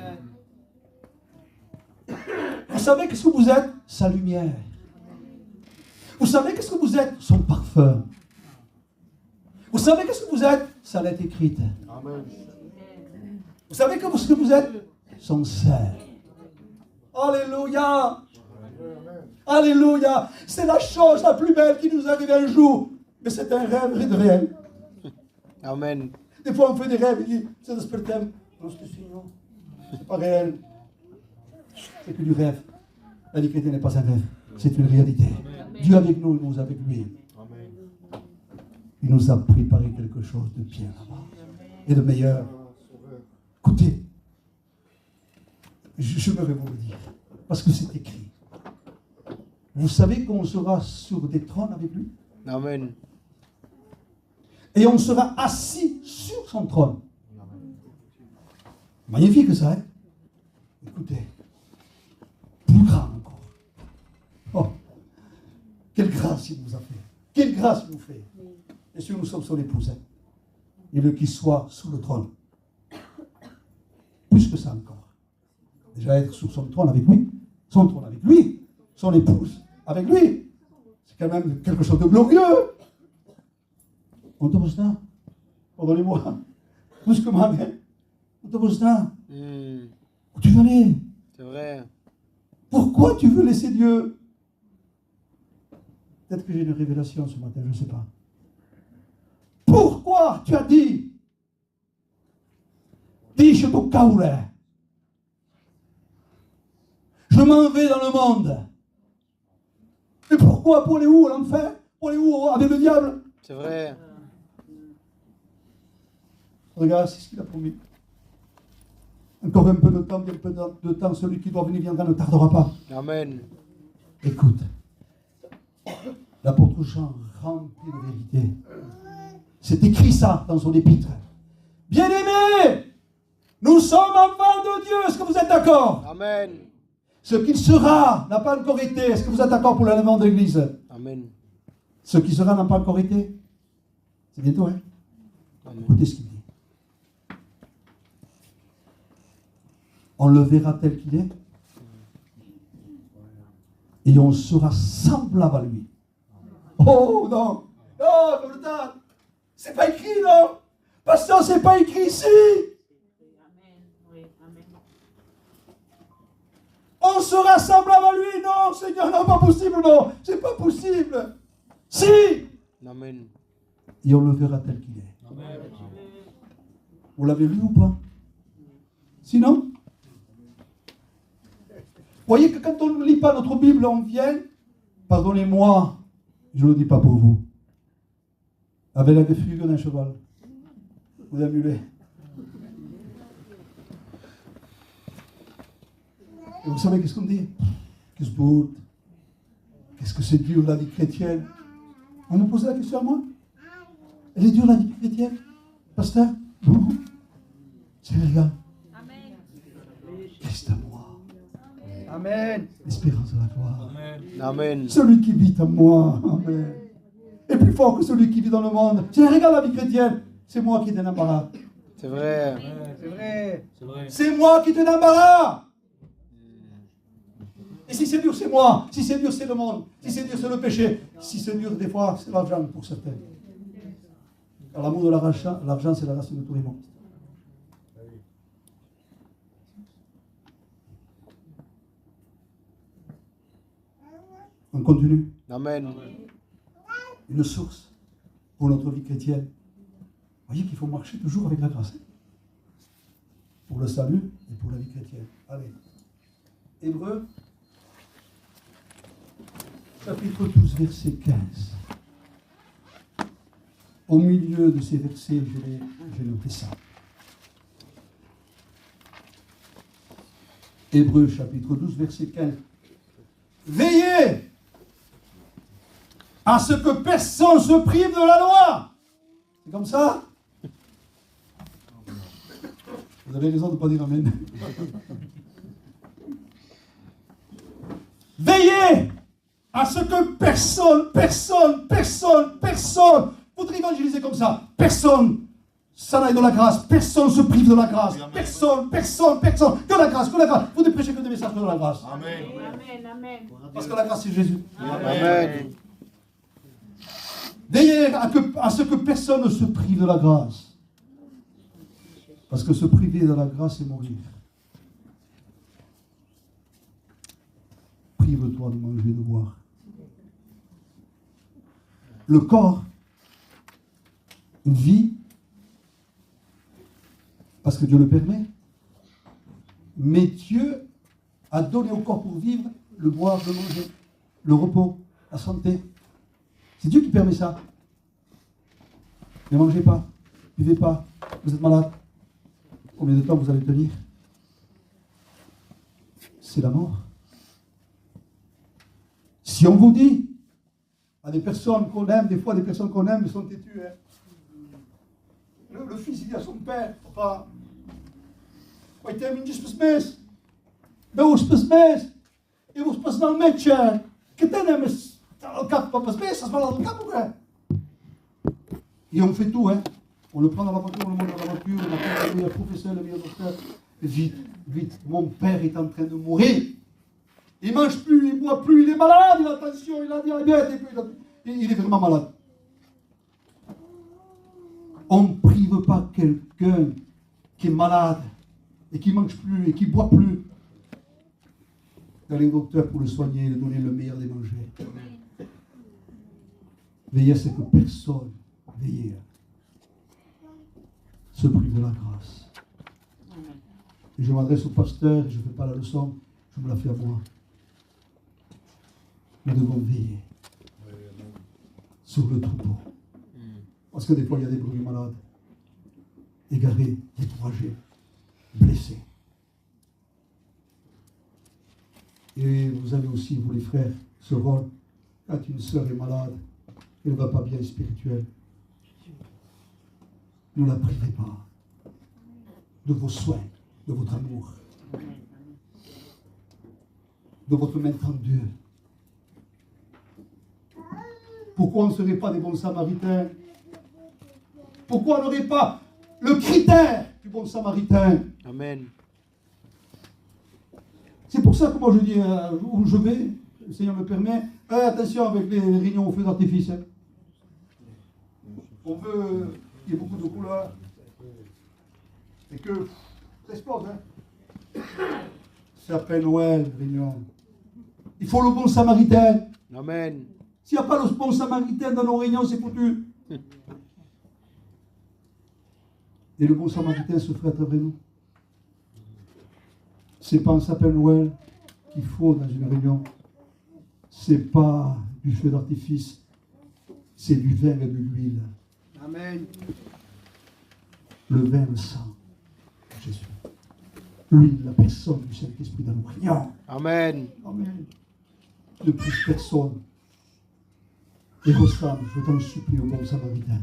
[SPEAKER 1] Vous savez qu'est-ce que vous êtes? Sa lumière. Vous savez qu'est-ce que vous êtes? Son parfum. Vous savez qu'est-ce que vous êtes? Sa lettre écrite.
[SPEAKER 3] Amen.
[SPEAKER 1] Vous savez ce que vous êtes? Son sein. Alléluia. Alléluia. C'est la chose la plus belle qui nous arrive un jour. Mais c'est un rêve de réel.
[SPEAKER 2] Amen.
[SPEAKER 1] Des fois, on fait des rêves, il dit, c'est despertem. Non, c'est pas réel. C'est que du rêve. La vie chrétienne n'est pas un rêve. C'est une réalité. Dieu avec nous, nous avec lui. Il nous a préparé quelque chose de bien là-bas. Et de meilleur. Écoutez, je vais vous le dire. Parce que c'est écrit. Vous savez qu'on sera sur des trônes avec lui?
[SPEAKER 2] Amen.
[SPEAKER 1] Et on sera assis sur son trône. Magnifique ça, hein? Écoutez, plus grand encore. Oh, quelle grâce il nous a fait. Quelle grâce il nous fait. Et si nous sommes son épouse, hein? Il veut qu'il soit sous le trône. Plus que ça encore. Déjà être sur son trône avec lui, son trône avec lui, son épouse avec lui. C'est quand même quelque chose de glorieux. On te pose là. Pardonnez-moi. Brusquement, mais on te pose là. Où tu veux aller?
[SPEAKER 2] C'est vrai.
[SPEAKER 1] Pourquoi tu veux laisser Dieu? Peut-être que j'ai une révélation ce matin, je ne sais pas. Pourquoi tu as dit Dice tu caule. Je m'en vais dans le monde. Mais pourquoi? Pour aller où? À l'enfer? Pour aller où? Avec le diable?
[SPEAKER 2] C'est vrai.
[SPEAKER 1] Regarde, c'est ce qu'il a promis. Encore un peu de temps, bien peu de temps, celui qui doit venir viendra, ne tardera pas.
[SPEAKER 2] Amen.
[SPEAKER 1] Écoute, l'apôtre Jean rempli de vérité. C'est écrit ça dans son épître. Bien-aimés, nous sommes enfants de Dieu. Est-ce que vous êtes d'accord?
[SPEAKER 2] Amen.
[SPEAKER 1] Ce qu'il sera n'a pas encore été. Est-ce que vous êtes d'accord pour l'avènement de l'Église?
[SPEAKER 2] Amen.
[SPEAKER 1] Ce qui sera n'a pas encore été. C'est bientôt, hein?
[SPEAKER 2] Amen.
[SPEAKER 1] Écoutez ce qu'il dit. On le verra tel qu'il est. Et on sera semblable à lui. Oh non! Non, comme le temps! C'est pas écrit, non? Pasteur, c'est pas écrit ici!
[SPEAKER 5] Amen. Oui, amen.
[SPEAKER 1] On sera semblable à lui! Non, Seigneur, non, pas possible, non! C'est pas possible! Si!
[SPEAKER 2] Amen.
[SPEAKER 1] Et on le verra tel qu'il est. Vous l'avez lu ou pas? Sinon? Vous voyez que quand on ne lit pas notre Bible, on vient, pardonnez-moi, je ne le dis pas pour vous, avec la fugue d'un cheval, ou d'un mulet. Et vous savez qu'est-ce qu'on dit? Qu'est-ce que c'est dur la vie chrétienne? On me posait la question à moi. Elle est dure la vie chrétienne, pasteur? C'est regarde. Christ à moi.
[SPEAKER 3] Amen.
[SPEAKER 1] L'espérance de la gloire.
[SPEAKER 2] Amen.
[SPEAKER 1] Celui qui vit en moi. Amen. Est plus fort que celui qui vit dans le monde. Tiens, regarde la vie chrétienne. C'est moi qui t'ai en embarras.
[SPEAKER 2] C'est vrai.
[SPEAKER 3] C'est vrai.
[SPEAKER 1] C'est moi qui t'ai en embarras. Et si c'est dur, c'est moi. Si c'est dur, c'est le monde. Si c'est dur, c'est le péché. Si c'est dur, des fois, c'est l'argent pour certains. Car l'amour de l'argent, c'est la racine de tous les maux. On continue.
[SPEAKER 2] Amen.
[SPEAKER 1] Une source pour notre vie chrétienne. Vous voyez qu'il faut marcher toujours avec la grâce. Pour le salut et pour la vie chrétienne. Allez. Hébreux, chapitre 12, verset 15. Au milieu de ces versets, j'ai noté ça. Hébreux, chapitre 12, verset 15. Veillez à ce que personne se prive de la loi. C'est comme ça? Vous avez raison de ne pas dire amen. Veillez à ce que personne, vous évangélisez comme ça, personne s'en aille de la grâce, personne se prive de la grâce, personne, que la grâce, vous ne prêchez que des messages de la grâce.
[SPEAKER 5] Amen. Amen.
[SPEAKER 1] Parce que la grâce c'est Jésus.
[SPEAKER 2] Amen.
[SPEAKER 1] Veillez à ce que personne ne se prive de la grâce. Parce que se priver de la grâce, c'est mourir. Prive-toi de manger, de boire. Le corps vit parce que Dieu le permet. Mais Dieu a donné au corps pour vivre le boire, le manger, le repos, la santé. C'est Dieu qui permet ça. Ne mangez pas, ne buvez pas, vous êtes malade. Combien de temps vous allez tenir? C'est la mort. Si on vous dit à des personnes qu'on aime, des fois des personnes qu'on aime, elles sont têtues. Hein. Le fils, il dit à son père, papa, uite, mi spus beus spus mes, et vous spus dans le mec, que t'en aimes le cap, papa spus, ça se va dans le cap ou quoi? Et on fait tout, hein. On le prend dans la voiture, on le monte dans la voiture, on appelle le professeur, le meilleur docteur. Vite, vite, mon père est en train de mourir. Il ne mange plus, il ne boit plus, il est malade, il a tension, il a diabète, et puis il est vraiment malade. On ne prive pas quelqu'un qui est malade et qui ne mange plus et qui ne boit plus d'aller au docteur pour le soigner et lui donner le meilleur des manger. Veillez à ce que personne, veillez, se prive de la grâce. Et je m'adresse au pasteur et je ne fais pas la leçon, je me la fais à moi. Nous devons veiller sur le troupeau. Parce que des fois, il y a des brebis malades, égarés, découragés, blessés. Et vous avez aussi, vous les frères, ce rôle. Quand une sœur est malade, elle ne va pas bien spirituelle, ne la privez pas de vos soins, de votre amour, de votre main tendue. Pourquoi on ne serait pas des bons samaritains? Pourquoi on n'aurait pas le critère du bon samaritain?
[SPEAKER 2] Amen.
[SPEAKER 1] C'est pour ça que moi je dis, où je vais, le Seigneur me permet, attention avec les réunions au feu d'artifice. Hein. On veut qu'il y ait beaucoup de couleurs. Et que ça explose. Hein. C'est après Noël, réunion. Il faut le bon samaritain.
[SPEAKER 2] Amen.
[SPEAKER 1] S'il n'y a pas le bon samaritain dans nos réunions, c'est foutu. Et le bon samaritain se fait à travers nous. C'est pas un sapin Noël qu'il faut dans une réunion. C'est pas du feu d'artifice. C'est du vin et de l'huile.
[SPEAKER 3] Amen.
[SPEAKER 1] Le vin, le sang de Jésus. L'huile, la personne du Saint-Esprit dans nos réunions.
[SPEAKER 2] Amen.
[SPEAKER 1] Amen. Ne pousse personne. Et ressemble, je t'en supplie, au bon samaritain.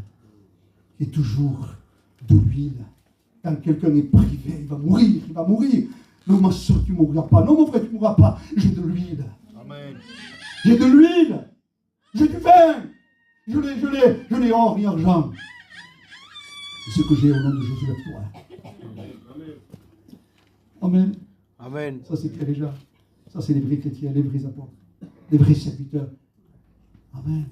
[SPEAKER 1] Et toujours de l'huile. Quand quelqu'un est privé, il va mourir, il va mourir. Non, ma soeur, tu ne mourras pas. Non, mon frère, tu ne mourras pas. J'ai de l'huile.
[SPEAKER 2] Amen.
[SPEAKER 1] J'ai de l'huile. J'ai du vin. Je l'ai or et argent. C'est ce que j'ai au nom de Jésus, lève-toi. Amen.
[SPEAKER 2] Amen.
[SPEAKER 1] Ça, c'est Pierre et Jacques. Ça, c'est les vrais chrétiens, les vrais apôtres, les vrais serviteurs. Amen.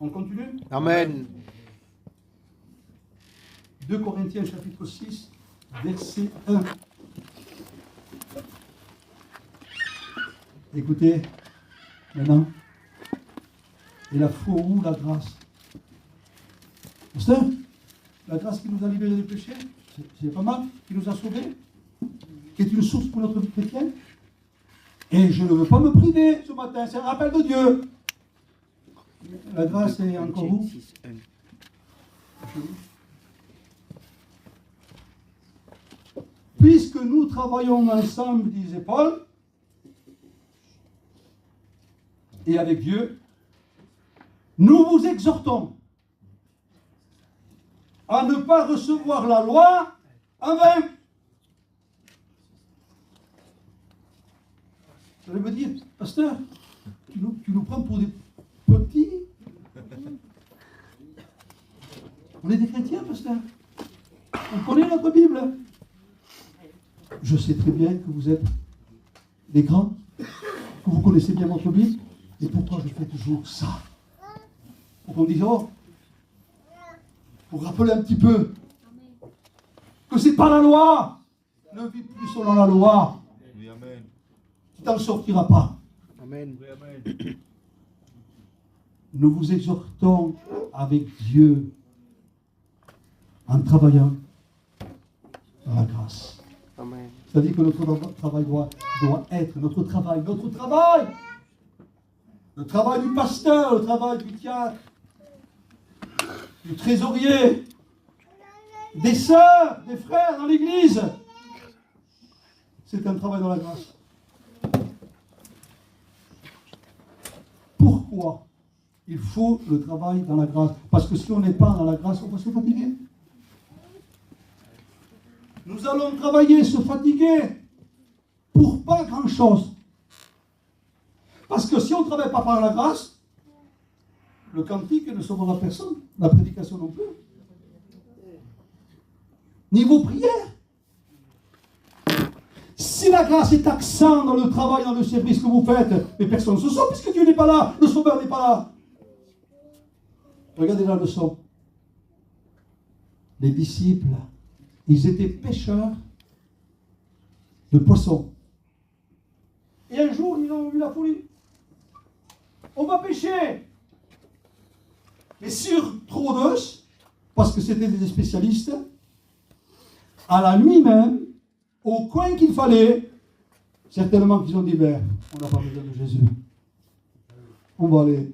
[SPEAKER 1] On continue?
[SPEAKER 2] Amen.
[SPEAKER 1] 2 Corinthiens chapitre 6, verset 1. Écoutez, maintenant, et la foi où la grâce? Pasteur, la grâce qui nous a libérés des péchés, c'est pas mal, qui nous a sauvés, qui est une source pour notre vie chrétienne. Et je ne veux pas me priver ce matin, c'est un rappel de Dieu. La grâce est encore où? Puisque nous travaillons ensemble, disait Paul, et avec Dieu, nous vous exhortons à ne pas recevoir la loi en vain. Vous allez me dire, pasteur, tu nous prends pour des petits? On est des chrétiens, pasteur. On connaît notre Bible. Je sais très bien que vous êtes des grands, que vous connaissez bien votre Bible, et pourtant je fais toujours ça. Pour qu'on dise, oh, pour rappeler un petit peu que c'est pas la loi. Ne vis plus selon la loi.
[SPEAKER 2] Oui, amen.
[SPEAKER 1] Tu t'en sortiras pas.
[SPEAKER 2] Amen. Oui, amen.
[SPEAKER 1] Nous vous exhortons avec Dieu en travaillant dans la grâce.
[SPEAKER 2] Amen.
[SPEAKER 1] C'est-à-dire que notre travail doit être notre travail le travail du pasteur, le travail du diacre, du trésorier, des sœurs, des frères dans l'église. C'est un travail dans la grâce. Pourquoi Il faut le travail dans la grâce. Parce que si on n'est pas dans la grâce, on va se fatiguer. Nous allons travailler, se fatiguer pour pas grand-chose. Parce que si on ne travaille pas par la grâce, le cantique ne sauvera personne. La prédication non plus. Niveau prière. Si la grâce est accent dans le travail, dans le service que vous faites, mais personne ne se sauve puisque Dieu n'est pas là, le Sauveur n'est pas là. Regardez la leçon. Les disciples, ils étaient pêcheurs de poissons. Et un jour, ils ont eu la folie. On va pêcher. Mais sur Rhodos, parce que c'était des spécialistes, à la nuit même, au coin qu'il fallait, certainement qu'ils ont dit, ben, on n'a pas besoin de Jésus. On va aller.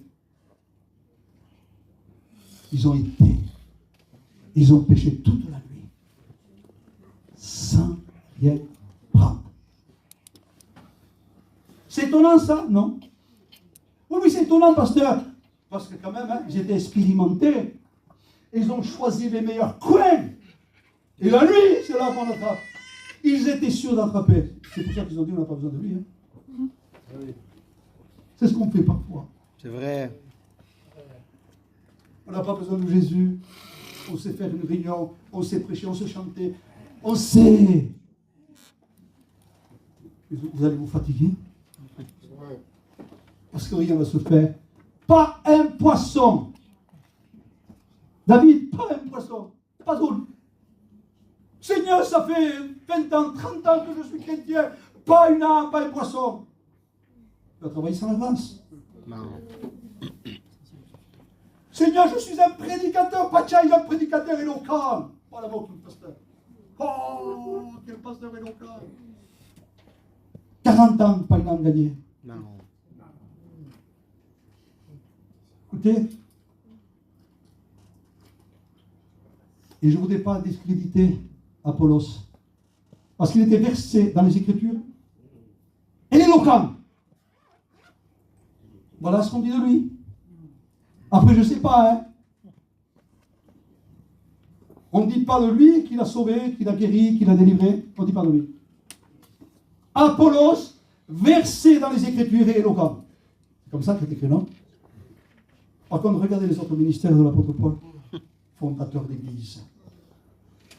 [SPEAKER 1] Ils ont été. Ils ont pêché toute la nuit. Sans rien prendre. C'est étonnant ça, non? Oui, c'est étonnant, pasteur. Parce que quand même, hein, ils étaient expérimentés. Ils ont choisi les meilleurs coins. Et la nuit, c'est là qu'on attrape. Ils étaient sûrs d'attraper. C'est pour ça qu'ils ont dit, on n'a pas besoin de lui. Hein. C'est ce qu'on fait parfois.
[SPEAKER 2] C'est vrai.
[SPEAKER 1] On n'a pas besoin de Jésus. On sait faire une réunion, on sait prêcher, on sait chanter. On sait. Vous allez vous fatiguer. Parce que rien ne va se faire. Pas un poisson. David, pas un poisson. Pas drôle. Seigneur, ça fait 20 ans, 30 ans que je suis chrétien. Pas une âme, pas un poisson. Tu vas travailler sans la grâce.
[SPEAKER 2] Non.
[SPEAKER 1] Seigneur, je suis un prédicateur. Pachaï, un prédicateur éloquent. Pas la mort du pasteur. Oh, quel pasteur éloquent. 40 ans, pas une âme gagnée.
[SPEAKER 2] Non.
[SPEAKER 1] Écoutez, et je ne voudrais pas discréditer Apollos, parce qu'il était versé dans les Écritures, et éloquent. Voilà ce qu'on dit de lui. Après, je ne sais pas, hein. On ne dit pas de lui qu'il a sauvé, qu'il a guéri, qu'il a délivré. On ne dit pas de lui. Apollos, versé dans les Écritures et éloquent. C'est comme ça que c'est écrit, non? Par contre, regardez les autres ministères de l'apôtre Paul, fondateur d'église.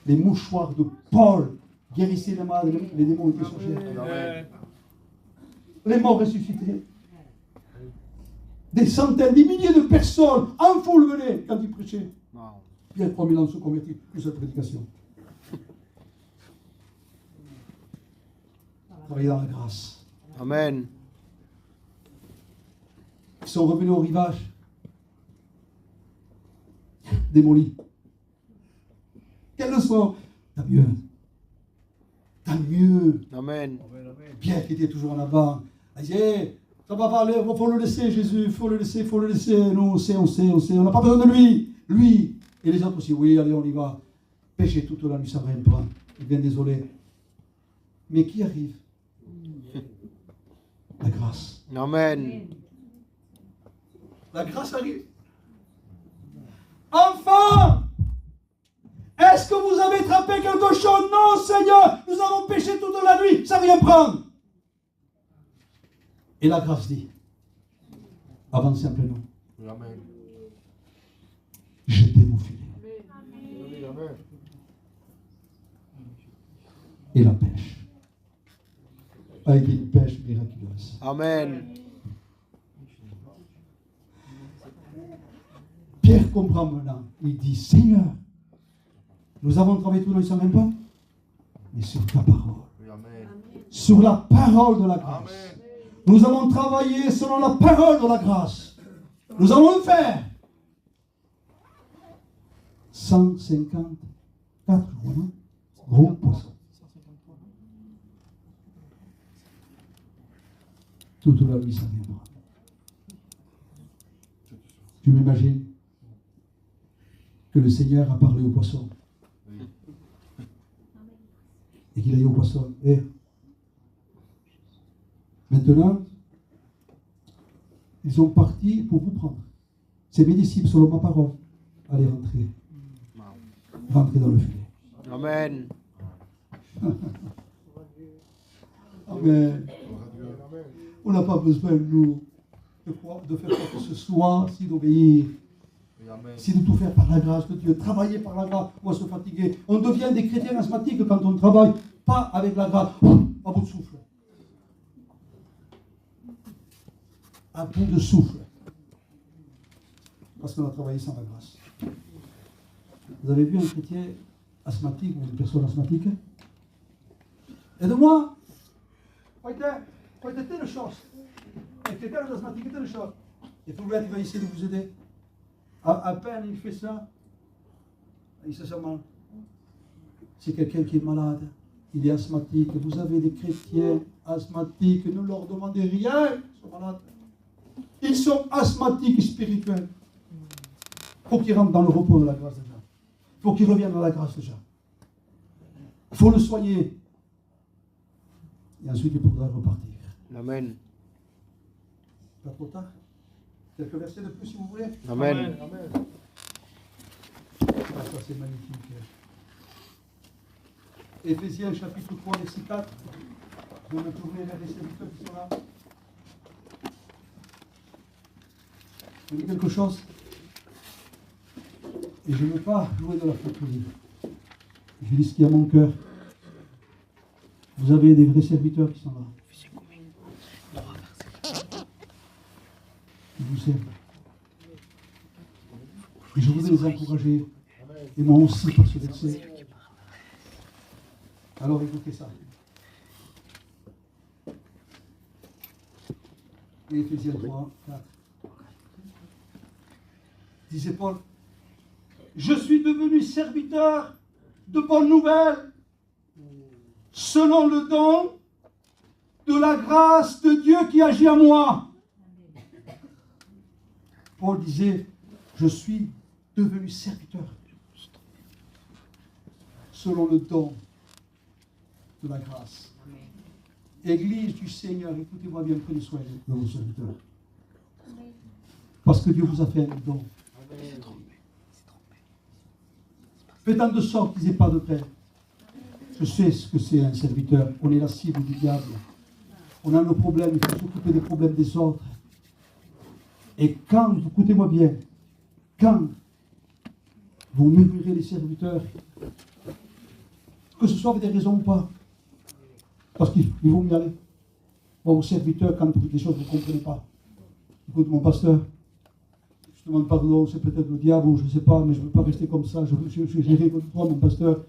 [SPEAKER 1] Les mouchoirs de Paul guérissaient les malades, les démons étaient sortis. Les morts ressuscités. Des centaines, des milliers de personnes en foule venaient quand il prêchait. Puis il y a 3000 ans se convertis, plus cette prédication. Travailler dans la grâce.
[SPEAKER 2] Amen.
[SPEAKER 1] Ils sont revenus au rivage. Démolis. Quelle leçon! Tant mieux. Tant mieux.
[SPEAKER 2] Amen.
[SPEAKER 1] Pierre qui était toujours en avant. Il disait, ça va pas aller, il faut le laisser, Jésus, il faut le laisser. Nous, on sait, on n'a pas besoin de lui. Lui. Et les autres aussi, oui, allez, on y va. Pécher toute la nuit, ça ne va rien prendre. Il est bien désolé. Mais qui arrive? La grâce.
[SPEAKER 2] Amen.
[SPEAKER 1] La grâce arrive. Enfant! Est-ce que vous avez attrapé quelque chose? Non, Seigneur, nous avons péché toute la nuit, ça ne vient prendre. Et la grâce dit, avancez un peu non.
[SPEAKER 2] Amen.
[SPEAKER 1] Jetez vos filets. Et la pêche. Avec une pêche miraculeuse.
[SPEAKER 2] Amen.
[SPEAKER 1] Pierre comprend maintenant. Il dit, Seigneur, nous avons travaillé tout le temps, même pas, mais sur ta parole.
[SPEAKER 2] Amen.
[SPEAKER 1] Sur la parole de la grâce.
[SPEAKER 2] Amen.
[SPEAKER 1] Nous allons travailler selon la parole de la grâce. Nous allons le faire. 154 gros poissons. Toute la nuit, ça viendra. Tu m'imagines que le Seigneur a parlé au poisson. Et qu'il a dit au poisson, maintenant, ils sont partis pour vous prendre. C'est mes disciples, selon ma parole. Allez, rentrez. Rentrez dans le filet.
[SPEAKER 2] Amen.
[SPEAKER 1] Amen. On n'a pas besoin, nous, de faire quoi que ce soit, si d'obéir, si de tout faire par la grâce de Dieu, travailler par la grâce, on va se fatiguer. On devient des chrétiens asthmatiques quand on ne travaille pas avec la grâce, à bout de souffle. À bout de souffle. Parce qu'on a travaillé sans la grâce. Vous avez vu un chrétien asthmatique ou une personne asthmatique? Aide-moi! Heute telle chose. Et quelqu'un d'asthmatique telle chose. Et tout le monde va essayer de vous aider. À peine il fait ça, il se sent mal. C'est quelqu'un qui est malade, il est asthmatique. Vous avez des chrétiens asthmatiques, ne leur demandez rien, ils sont malades. Ils sont asthmatiques spirituels. Il faut qu'ils rentrent dans le repos de la grâce de Dieu. Il faut qu'ils reviennent dans la grâce de Dieu. Il faut le soigner. Et ensuite, il pourra repartir.
[SPEAKER 2] Amen.
[SPEAKER 1] Pas trop tard. Quelques versets de plus, si vous voulez.
[SPEAKER 2] Amen.
[SPEAKER 1] Amen. Ah, ça, c'est magnifique. Éphésiens, chapitre 3, verset 4. Je vais me tourner vers les serviteurs qui sont là. Je dis quelque chose. Et je ne veux pas jouer de la flatterie. Je dis ce qu'il y a à mon cœur. Vous avez des vrais serviteurs qui sont là. Qui vous aiment. Et je voudrais les encourager. Et moi aussi par ce verset. Alors écoutez ça. Et Éphésiens 3, 4. Disait Paul, je suis devenu serviteur de bonnes nouvelles selon le don de la grâce de Dieu qui agit en moi. Paul disait, je suis devenu serviteur selon le don de la grâce. Église du Seigneur, écoutez-moi bien, prenez soin de vos serviteurs. Parce que Dieu vous a fait un don. Faites en de sorte qu'ils n'aient pas de peine. Je sais ce que c'est un serviteur. On est la cible du diable. On a nos problèmes, il faut s'occuper des problèmes des autres. Et quand, écoutez-moi bien, quand vous murmurez les serviteurs, que ce soit avec des raisons ou pas, parce qu'il vaut mieux aller. Bon, aux serviteurs, quand vous dites des choses que vous ne comprenez pas. Écoute, mon pasteur, je demande pardon, c'est peut-être le diable ou je ne sais pas, mais je ne veux pas rester comme ça. Je gérer contre toi, mon pasteur.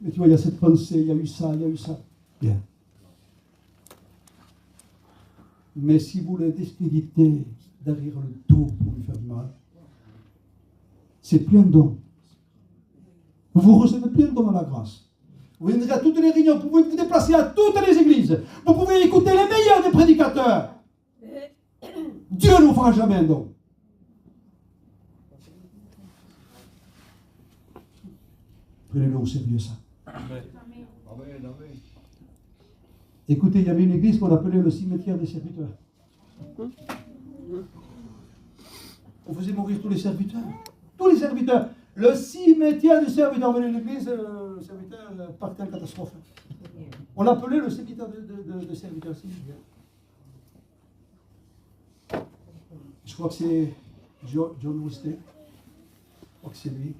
[SPEAKER 1] Mais tu vois, il y a cette pensée, il y a eu ça, il y a eu ça. Bien. Mais si vous le discréditez derrière le dos pour lui faire du mal, c'est plus un don. Vous recevez plus un don dans la grâce. Vous viendrez à toutes les réunions, vous pouvez vous déplacer à toutes les églises. Vous pouvez écouter les meilleurs des prédicateurs. Dieu ne vous fera jamais un don. Prenez-le au sérieux, ça.
[SPEAKER 3] Amen.
[SPEAKER 1] Écoutez, il y avait une église qu'on appelait le cimetière des serviteurs. On faisait mourir tous les serviteurs. Tous les serviteurs. Le cimetière des serviteurs. On venait à l'église, le serviteur partait en catastrophe. On l'appelait le cimetière de serviteurs. Je crois que c'est John Wesley. Je crois que c'est lui.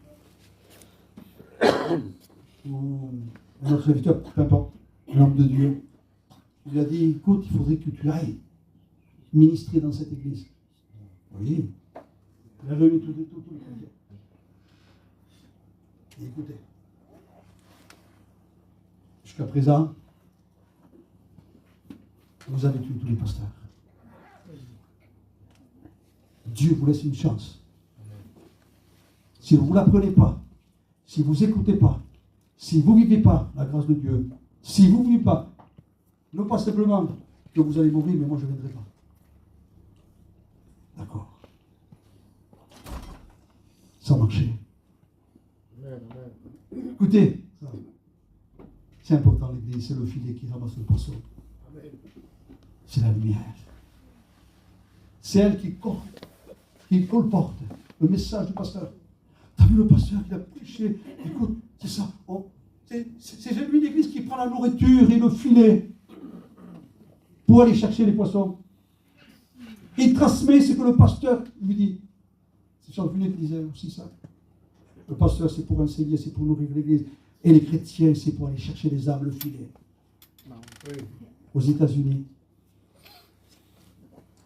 [SPEAKER 1] Ou un autre serviteur, peu importe, un homme de Dieu. Il lui a dit, écoute, il faudrait que tu ailles ministrer dans cette église. Oui. Il a réuni tous les chrétiens. Et écoutez, jusqu'à présent, vous avez tué tous les pasteurs. Dieu vous laisse une chance. Si vous ne la prenez pas, si vous n'écoutez pas, si vous ne vivez pas la grâce de Dieu, si vous ne vivez pas, non pas simplement que vous allez mourir, mais moi je ne viendrai pas. D'accord. Sans marcher. Écoutez, c'est important l'église, c'est le filet qui ramasse le poisson. C'est la lumière. C'est elle qui colporte le message du pasteur. T'as vu le pasteur qui a prêché? Écoute, c'est ça. C'est celui d'église qui prend la nourriture et le filet pour aller chercher les poissons. Il transmet ce que le pasteur lui dit. C'est Charles Funet qui disait aussi ça. Le pasteur, c'est pour enseigner, c'est pour nourrir l'église. Et les chrétiens, c'est pour aller chercher les âmes, le filet. Aux États-Unis,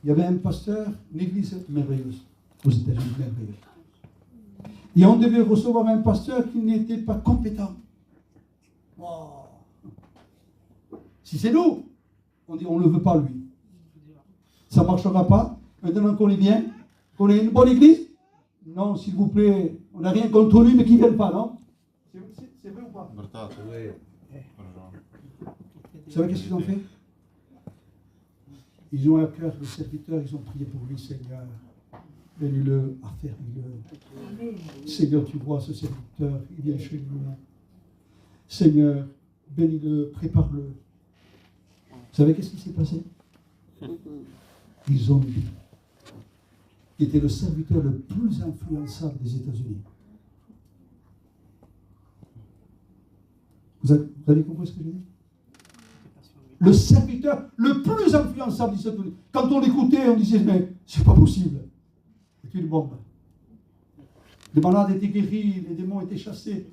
[SPEAKER 1] il y avait un pasteur, une église merveilleuse. Aux États-Unis, merveilleuse. Et on devait recevoir un pasteur qui n'était pas compétent. Oh. Si c'est nous, on dit on ne le veut pas lui. Ça ne marchera pas. Maintenant qu'on est bien, qu'on est une bonne église, non, s'il vous plaît, on n'a rien contre lui, mais qu'il ne vienne pas, non? C'est vrai ou pas? Vous savez qu'est-ce qu'ils ont fait? Ils ont à cœur le serviteur, ils ont prié pour lui, Seigneur. Bénis-le, affermis-le. Seigneur, tu vois ce serviteur, il vient chez nous. Seigneur, bénis-le, prépare-le. Vous savez qu'est-ce qui s'est passé? Ils ont dit qu'il était le serviteur le plus influençable des États-Unis. Vous avez compris ce que j'ai dit? Le serviteur le plus influençable des États-Unis. Quand on l'écoutait, on disait, mais c'est pas possible. C'est une bombe. Les malades étaient guéris, les démons étaient chassés.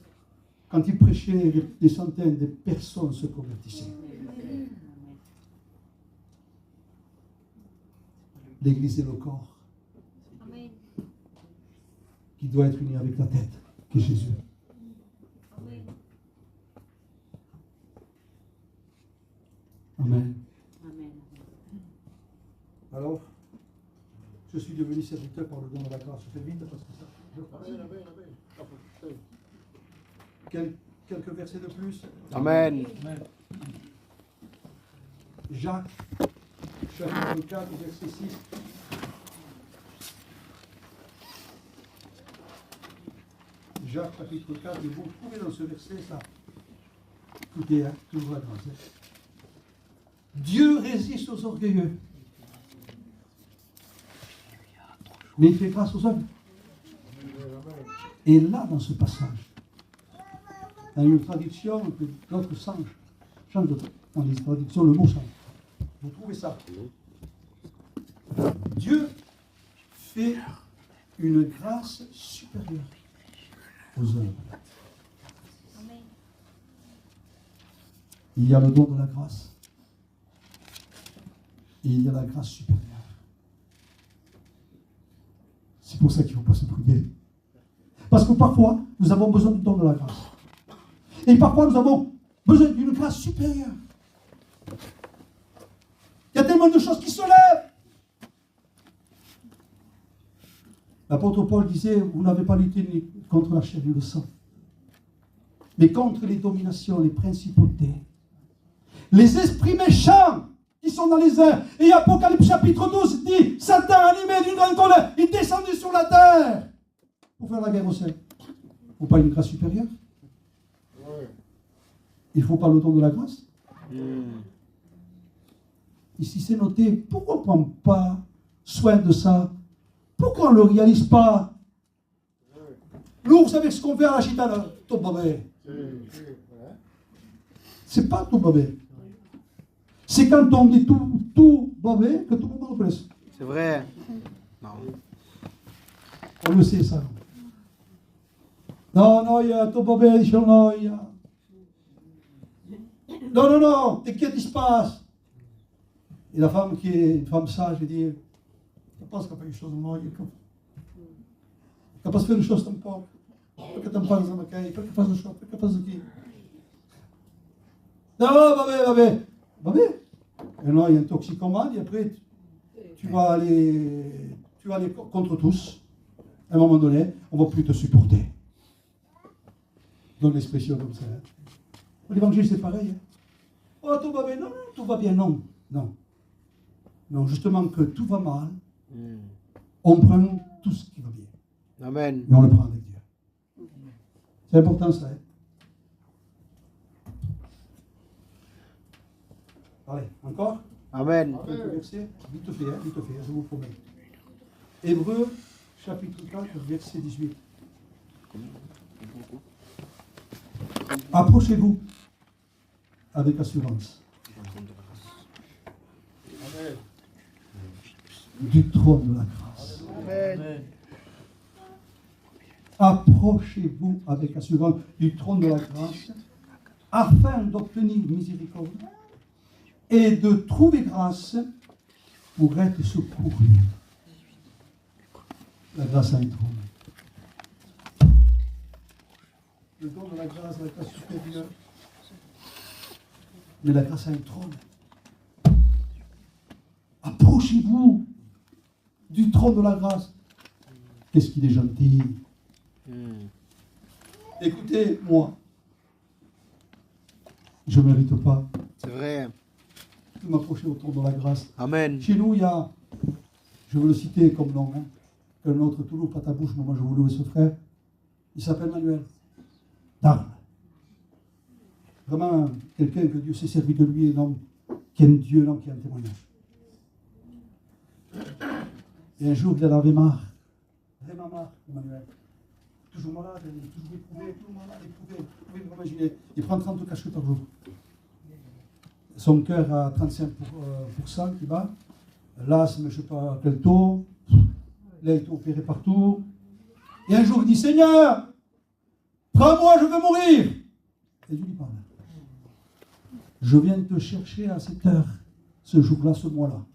[SPEAKER 1] Quand il prêchait, des centaines de personnes se convertissaient. L'Église est le corps qui doit être uni avec la tête, qui est Jésus. Amen.
[SPEAKER 5] Amen.
[SPEAKER 1] Alors, je suis devenu serviteur par le don de la grâce. Je fais vite parce que ça. Quelques versets de plus.
[SPEAKER 2] Amen.
[SPEAKER 1] Jacques, chapitre 4, verset 6. Jacques, chapitre 4, et vous trouvez dans ce verset ça. Écoutez, hein, toujours la grâce. Dieu résiste aux orgueilleux, mais il fait grâce aux hommes. Et là, dans ce passage, dans une traduction que l'autre change dans les traductions, le mot change. Vous trouvez ça? Dieu fait une grâce supérieure aux hommes. Il y a le don de la grâce. Et il y a la grâce supérieure. C'est pour ça qu'il ne faut pas se priver. Parce que parfois, nous avons besoin du don de la grâce. Et parfois, nous avons besoin d'une grâce supérieure. Il y a tellement de choses qui se lèvent. L'apôtre Paul disait, vous n'avez pas lutté contre la chair et le sang, mais contre les dominations, les principautés, les esprits méchants qui sont dans les airs. Et Apocalypse chapitre 12 dit, Satan animé d'une grande colère, il descendit sur la terre pour faire la guerre aux saints. Il ne faut pas une grâce supérieure? Il ne faut pas le don de la grâce? Ici c'est noté, pourquoi on ne prend pas soin de ça? Pourquoi on ne le réalise pas? Nous, vous savez ce qu'on fait à la gitane? Tout babé. C'est pas tout babé. C'est quand on dit tout babé que tout le monde blesse.
[SPEAKER 2] C'est vrai. Non.
[SPEAKER 1] On le sait ça. Non, il y a tout babé, non, il y a. Non, t'inquiète, il se passe. Et la femme qui est une femme sage, elle dit, je pense qu'il n'y a pas une chose de moi, il n'y a pas faire une chose tampoco. Porque t'en parles amb aquell, perquè fas això, perquè fas aquí. Non, va bé. Et non, il y a un toxicomane, et après, tu vas aller contre tous. À un moment donné, on ne va plus te supporter. Donne l'expression comme ça. Hein. L'évangile, c'est pareil. Hein. Oh, tout va bien. Non, tout va bien. Non, justement que tout va mal, on prend tout ce qui va bien.
[SPEAKER 2] Amen.
[SPEAKER 1] Mais on le prend avec Dieu. C'est important ça. Hein. Allez, encore?
[SPEAKER 2] Amen.
[SPEAKER 1] Quelques versets, vite fait, je vous promets. Hébreux, chapitre 4, verset 18. Approchez-vous avec assurance du trône de la grâce.
[SPEAKER 3] Amen.
[SPEAKER 1] Approchez-vous avec assurance du trône de la grâce afin d'obtenir miséricorde et de trouver grâce pour être secouru. La grâce a un trône. Le don de la grâce va être supérieur. Mais la grâce a un trône. Approchez-vous du trône de la grâce. Qu'est-ce qu'il est gentil. Écoutez, moi, je ne mérite pas
[SPEAKER 2] C'est vrai.
[SPEAKER 1] de m'approcher au trône de la grâce.
[SPEAKER 2] Amen.
[SPEAKER 1] Chez nous, il y a, je veux le citer comme nom, un autre Toulouse, pas ta bouche, mais moi je veux louer ce frère. Il s'appelle Manuel d'Arles. Vraiment, quelqu'un que Dieu s'est servi de lui, un homme qui aime Dieu, un homme qui a un témoignage. Et un jour, il en avait marre, vraiment marre, Emmanuel. Toujours malade, toujours éprouvé, toujours malade, éprouvé. Vous pouvez vous imaginer, il prend 30 cachets par jour. Son cœur a 35% qui bat. L'asthme, je ne sais pas quel taux. Il a été opéré partout. Et un jour, il dit, Seigneur, prends-moi, je veux mourir. Et Dieu lui parle. Je viens te chercher à cette heure, ce jour-là, ce mois-là.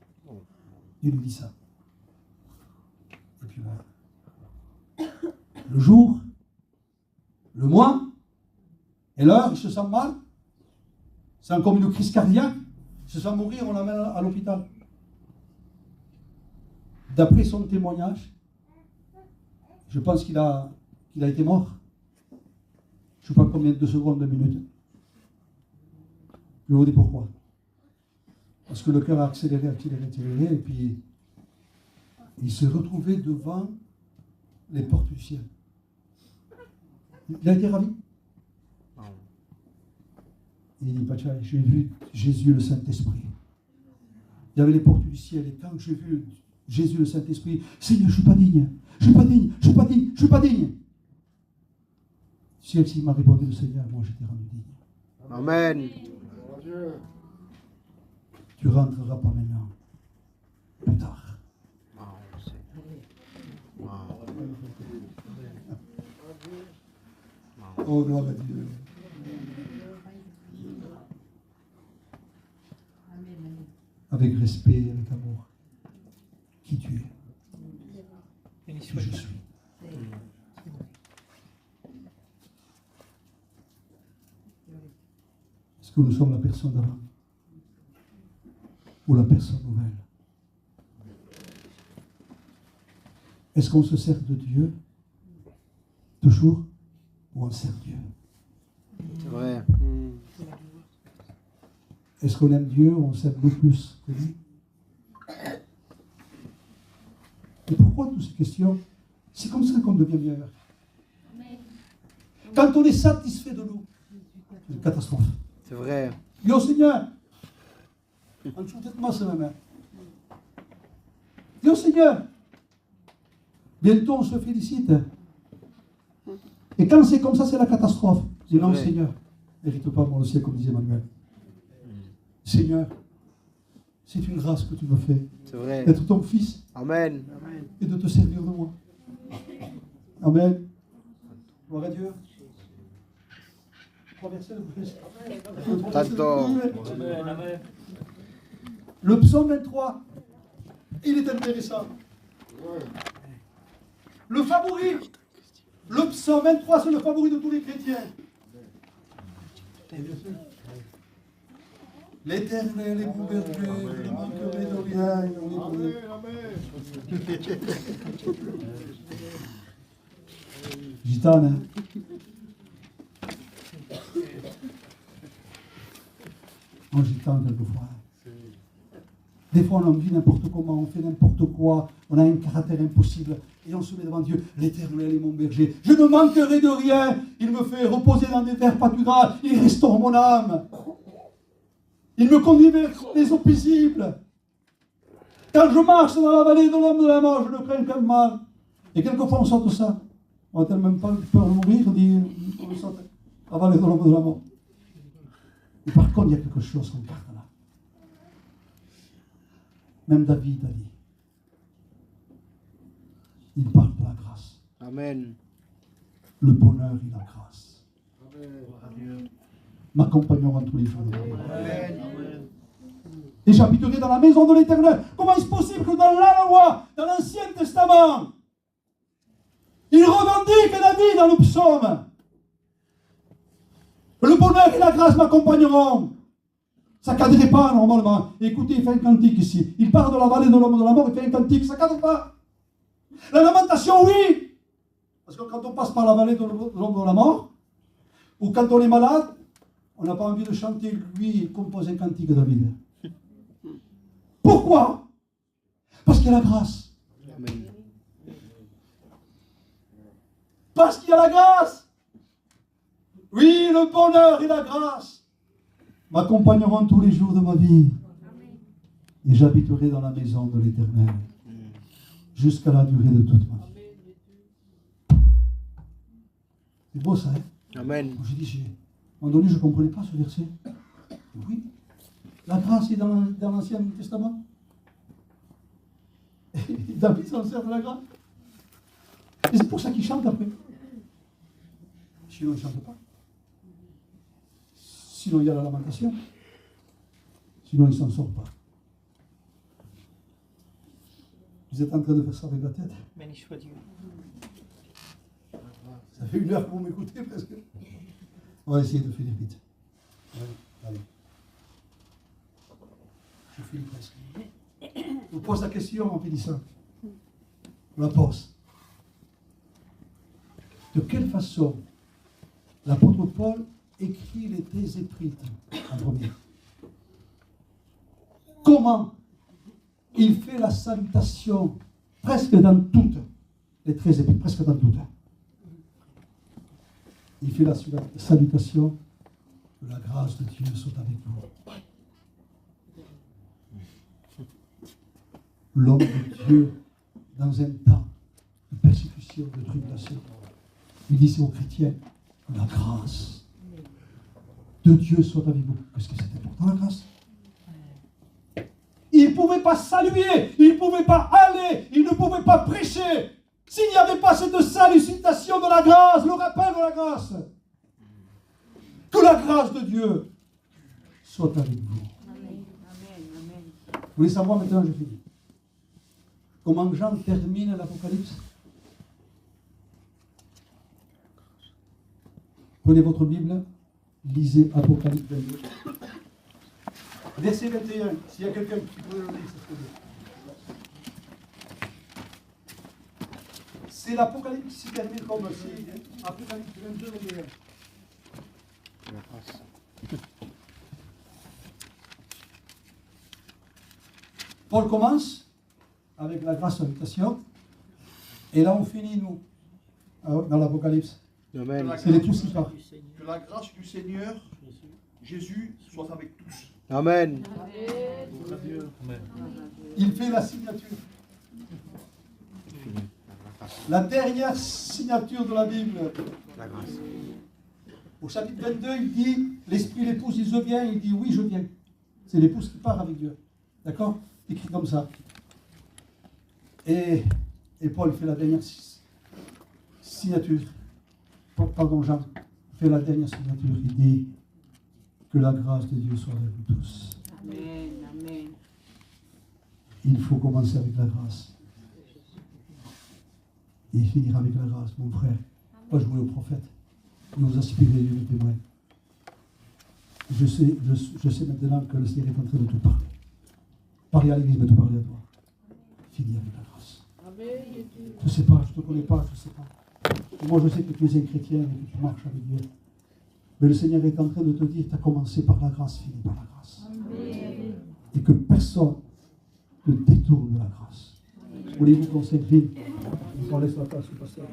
[SPEAKER 1] Il lui dit ça. Et puis là, le jour, le mois, et l'heure, il se sent mal. C'est comme une crise cardiaque. Il se sent mourir, on l'amène à l'hôpital. D'après son témoignage, je pense qu'il a été mort. Je ne sais pas combien de secondes, de minutes. Je vais vous dire pourquoi. Parce que le cœur a accéléré, et puis il s'est retrouvé devant les portes du ciel. Il a été ravi. Et il dit, Pacha, j'ai vu Jésus le Saint-Esprit. Il y avait les portes du ciel, et quand j'ai vu Jésus le Saint-Esprit, Seigneur, je ne suis pas digne, je ne suis pas digne, je ne suis pas digne, je ne suis pas digne. Si elle m'a répondu, le Seigneur, moi j'étais rendu digne.
[SPEAKER 2] Amen.
[SPEAKER 1] Tu rentreras pas maintenant, plus tard. Oh, gloire à Dieu. Avec respect, avec amour. Qui tu es? Qui je suis? Est-ce que nous sommes la personne d'avant? Ou la personne nouvelle? Est-ce qu'on se sert de Dieu toujours, ou on sert Dieu?
[SPEAKER 2] C'est vrai.
[SPEAKER 1] Est-ce qu'on aime Dieu ou on s'aime beaucoup plus que lui? Et pourquoi toutes ces questions? C'est comme ça qu'on devient meilleur. Quand on est satisfait de nous, c'est une catastrophe.
[SPEAKER 2] C'est vrai.
[SPEAKER 1] Yo Seigneur, en dessous de moi c'est ma main. Yo Seigneur, bientôt on se félicite. Et quand c'est comme ça, c'est la catastrophe. Je dis non, Seigneur, ne mérite pas mon ciel, comme disait Emmanuel. Seigneur, c'est une grâce que tu me fais.
[SPEAKER 2] C'est vrai.
[SPEAKER 1] D'être ton fils.
[SPEAKER 2] Amen.
[SPEAKER 1] Et de te servir de moi. Amen. Gloire à Dieu. 3 versets de plus.
[SPEAKER 2] T'adore.
[SPEAKER 4] Amen.
[SPEAKER 1] Le psaume 23, il est intéressant. Le favori. Le psaume 23, c'est le favori de tous les chrétiens. L'Éternel est mon berger, je ne manquerai de rien. Gitane, hein? Moi, gitane quelquefois. Des fois, on en vit n'importe comment, on fait n'importe quoi, on a un caractère impossible, et on se met devant Dieu. L'Éternel est mon berger, je ne manquerai de rien. Il me fait reposer dans des verts pâturages, il restaure mon âme. Il me conduit vers les eaux paisibles. Quand je marche dans la vallée de l'homme de la mort, je ne crains qu'un mal. Et quelquefois, on saute ça. On n'a tellement pas peur de mourir, on dit, on le saute avant les l'ombre de la mort. Et par contre, il y a quelque chose qu'on garde là. Même David a dit. Il parle de la grâce.
[SPEAKER 2] Amen.
[SPEAKER 1] Le bonheur et la grâce m'accompagneront tous les jours de ma vie. Et j'habiterai dans la maison de l'Éternel. Comment est-ce possible que dans la loi, dans l'Ancien Testament, il revendique David dans le psaume? Le bonheur et la grâce m'accompagneront. Ça ne cadrait pas normalement. Écoutez, il fait un cantique ici. Il parle de la vallée de l'homme de la mort, il fait un cantique, ça ne cadre pas. La lamentation, oui. Parce que quand on passe par la vallée de l'homme de la mort, ou quand on est malade, on n'a pas envie de chanter, lui, compose un cantique, David. Pourquoi? Parce qu'il y a la grâce.
[SPEAKER 2] Amen.
[SPEAKER 1] Parce qu'il y a la grâce. Oui, le bonheur et la grâce m'accompagneront tous les jours de ma vie. Et j'habiterai dans la maison de l'Éternel jusqu'à la durée de toute ma vie. C'est beau ça, hein?
[SPEAKER 2] Amen.
[SPEAKER 1] J'ai dit, à un moment donné, je ne comprenais pas ce verset. Oui, la grâce est dans l'Ancien Testament. Et David s'en sert de la grâce. Et c'est pour ça qu'il chante après. Sinon, il ne chante pas. Sinon, il y a la lamentation. Sinon, il ne s'en sort pas. Vous êtes en train de faire ça avec la tête.
[SPEAKER 4] Béni soit Dieu.
[SPEAKER 1] Ça fait 1 heure que vous m'écoutez presque. On va essayer de finir vite. Allez. Je finis presque. Je vous pose la question en finissant. Je la pose. De quelle façon l'apôtre Paul écrit les 13 épîtres en premier? Comment il fait la salutation presque dans toutes les 13 épîtres, presque dans toutes? Il fait la salutation, que la grâce de Dieu soit avec vous. L'homme de Dieu, dans un temps de persécution, de tribulation, il dit aux chrétiens que la grâce de Dieu soit avec vous. Qu'est-ce que c'était pourtant la grâce? Il ne pouvait pas saluer, il ne pouvait pas aller, il ne pouvait pas prêcher s'il n'y avait pas cette salutation de la grâce, le rappel de la grâce. Que la grâce de Dieu soit avec vous.
[SPEAKER 5] Amen. Amen.
[SPEAKER 1] Vous voulez savoir maintenant, je finis. Comment Jean termine l'Apocalypse? Prenez votre Bible, lisez Apocalypse 22. Verset 21, s'il y a quelqu'un qui peut le lire, ça serait bien. C'est l'Apocalypse qui termine comme aussi. Apocalypse 22, 21.
[SPEAKER 2] La grâce.
[SPEAKER 1] Paul commence avec la grâce salutation. Et là, on finit, nous, dans l'Apocalypse.
[SPEAKER 2] Amen.
[SPEAKER 1] C'est les tous qui parlent.
[SPEAKER 6] Que la grâce du Seigneur Jésus soit avec tous.
[SPEAKER 2] Amen.
[SPEAKER 1] Il fait la signature. La dernière signature de la Bible.
[SPEAKER 2] La grâce.
[SPEAKER 1] Au chapitre 22, il dit, l'Esprit l'épouse, il vient, il dit, oui, je viens. C'est l'épouse qui part avec Dieu. D'accord? Écrit comme ça. Et Paul fait la dernière signature. Pardon, Jean fait la dernière signature. Il dit que la grâce de Dieu soit avec vous tous.
[SPEAKER 5] Amen. Amen.
[SPEAKER 1] Il faut commencer avec la grâce. Et finir avec la grâce, mon frère. Pas jouer au prophète. Nous aspirer Dieu le témoin. Je sais maintenant que le Seigneur est en train de te parler. Parler à l'église, mais te parler à toi. Finis avec la grâce. Je ne sais pas, je ne te connais pas, je ne sais pas. Moi, je sais que tu es un chrétien et que tu marches avec Dieu. Mais le Seigneur est en train de te dire, tu as commencé par la grâce, finis par la grâce. Amen. Et que personne ne détourne de la grâce. Voulez-vous qu'on s'incline? On laisse la place au pasteur.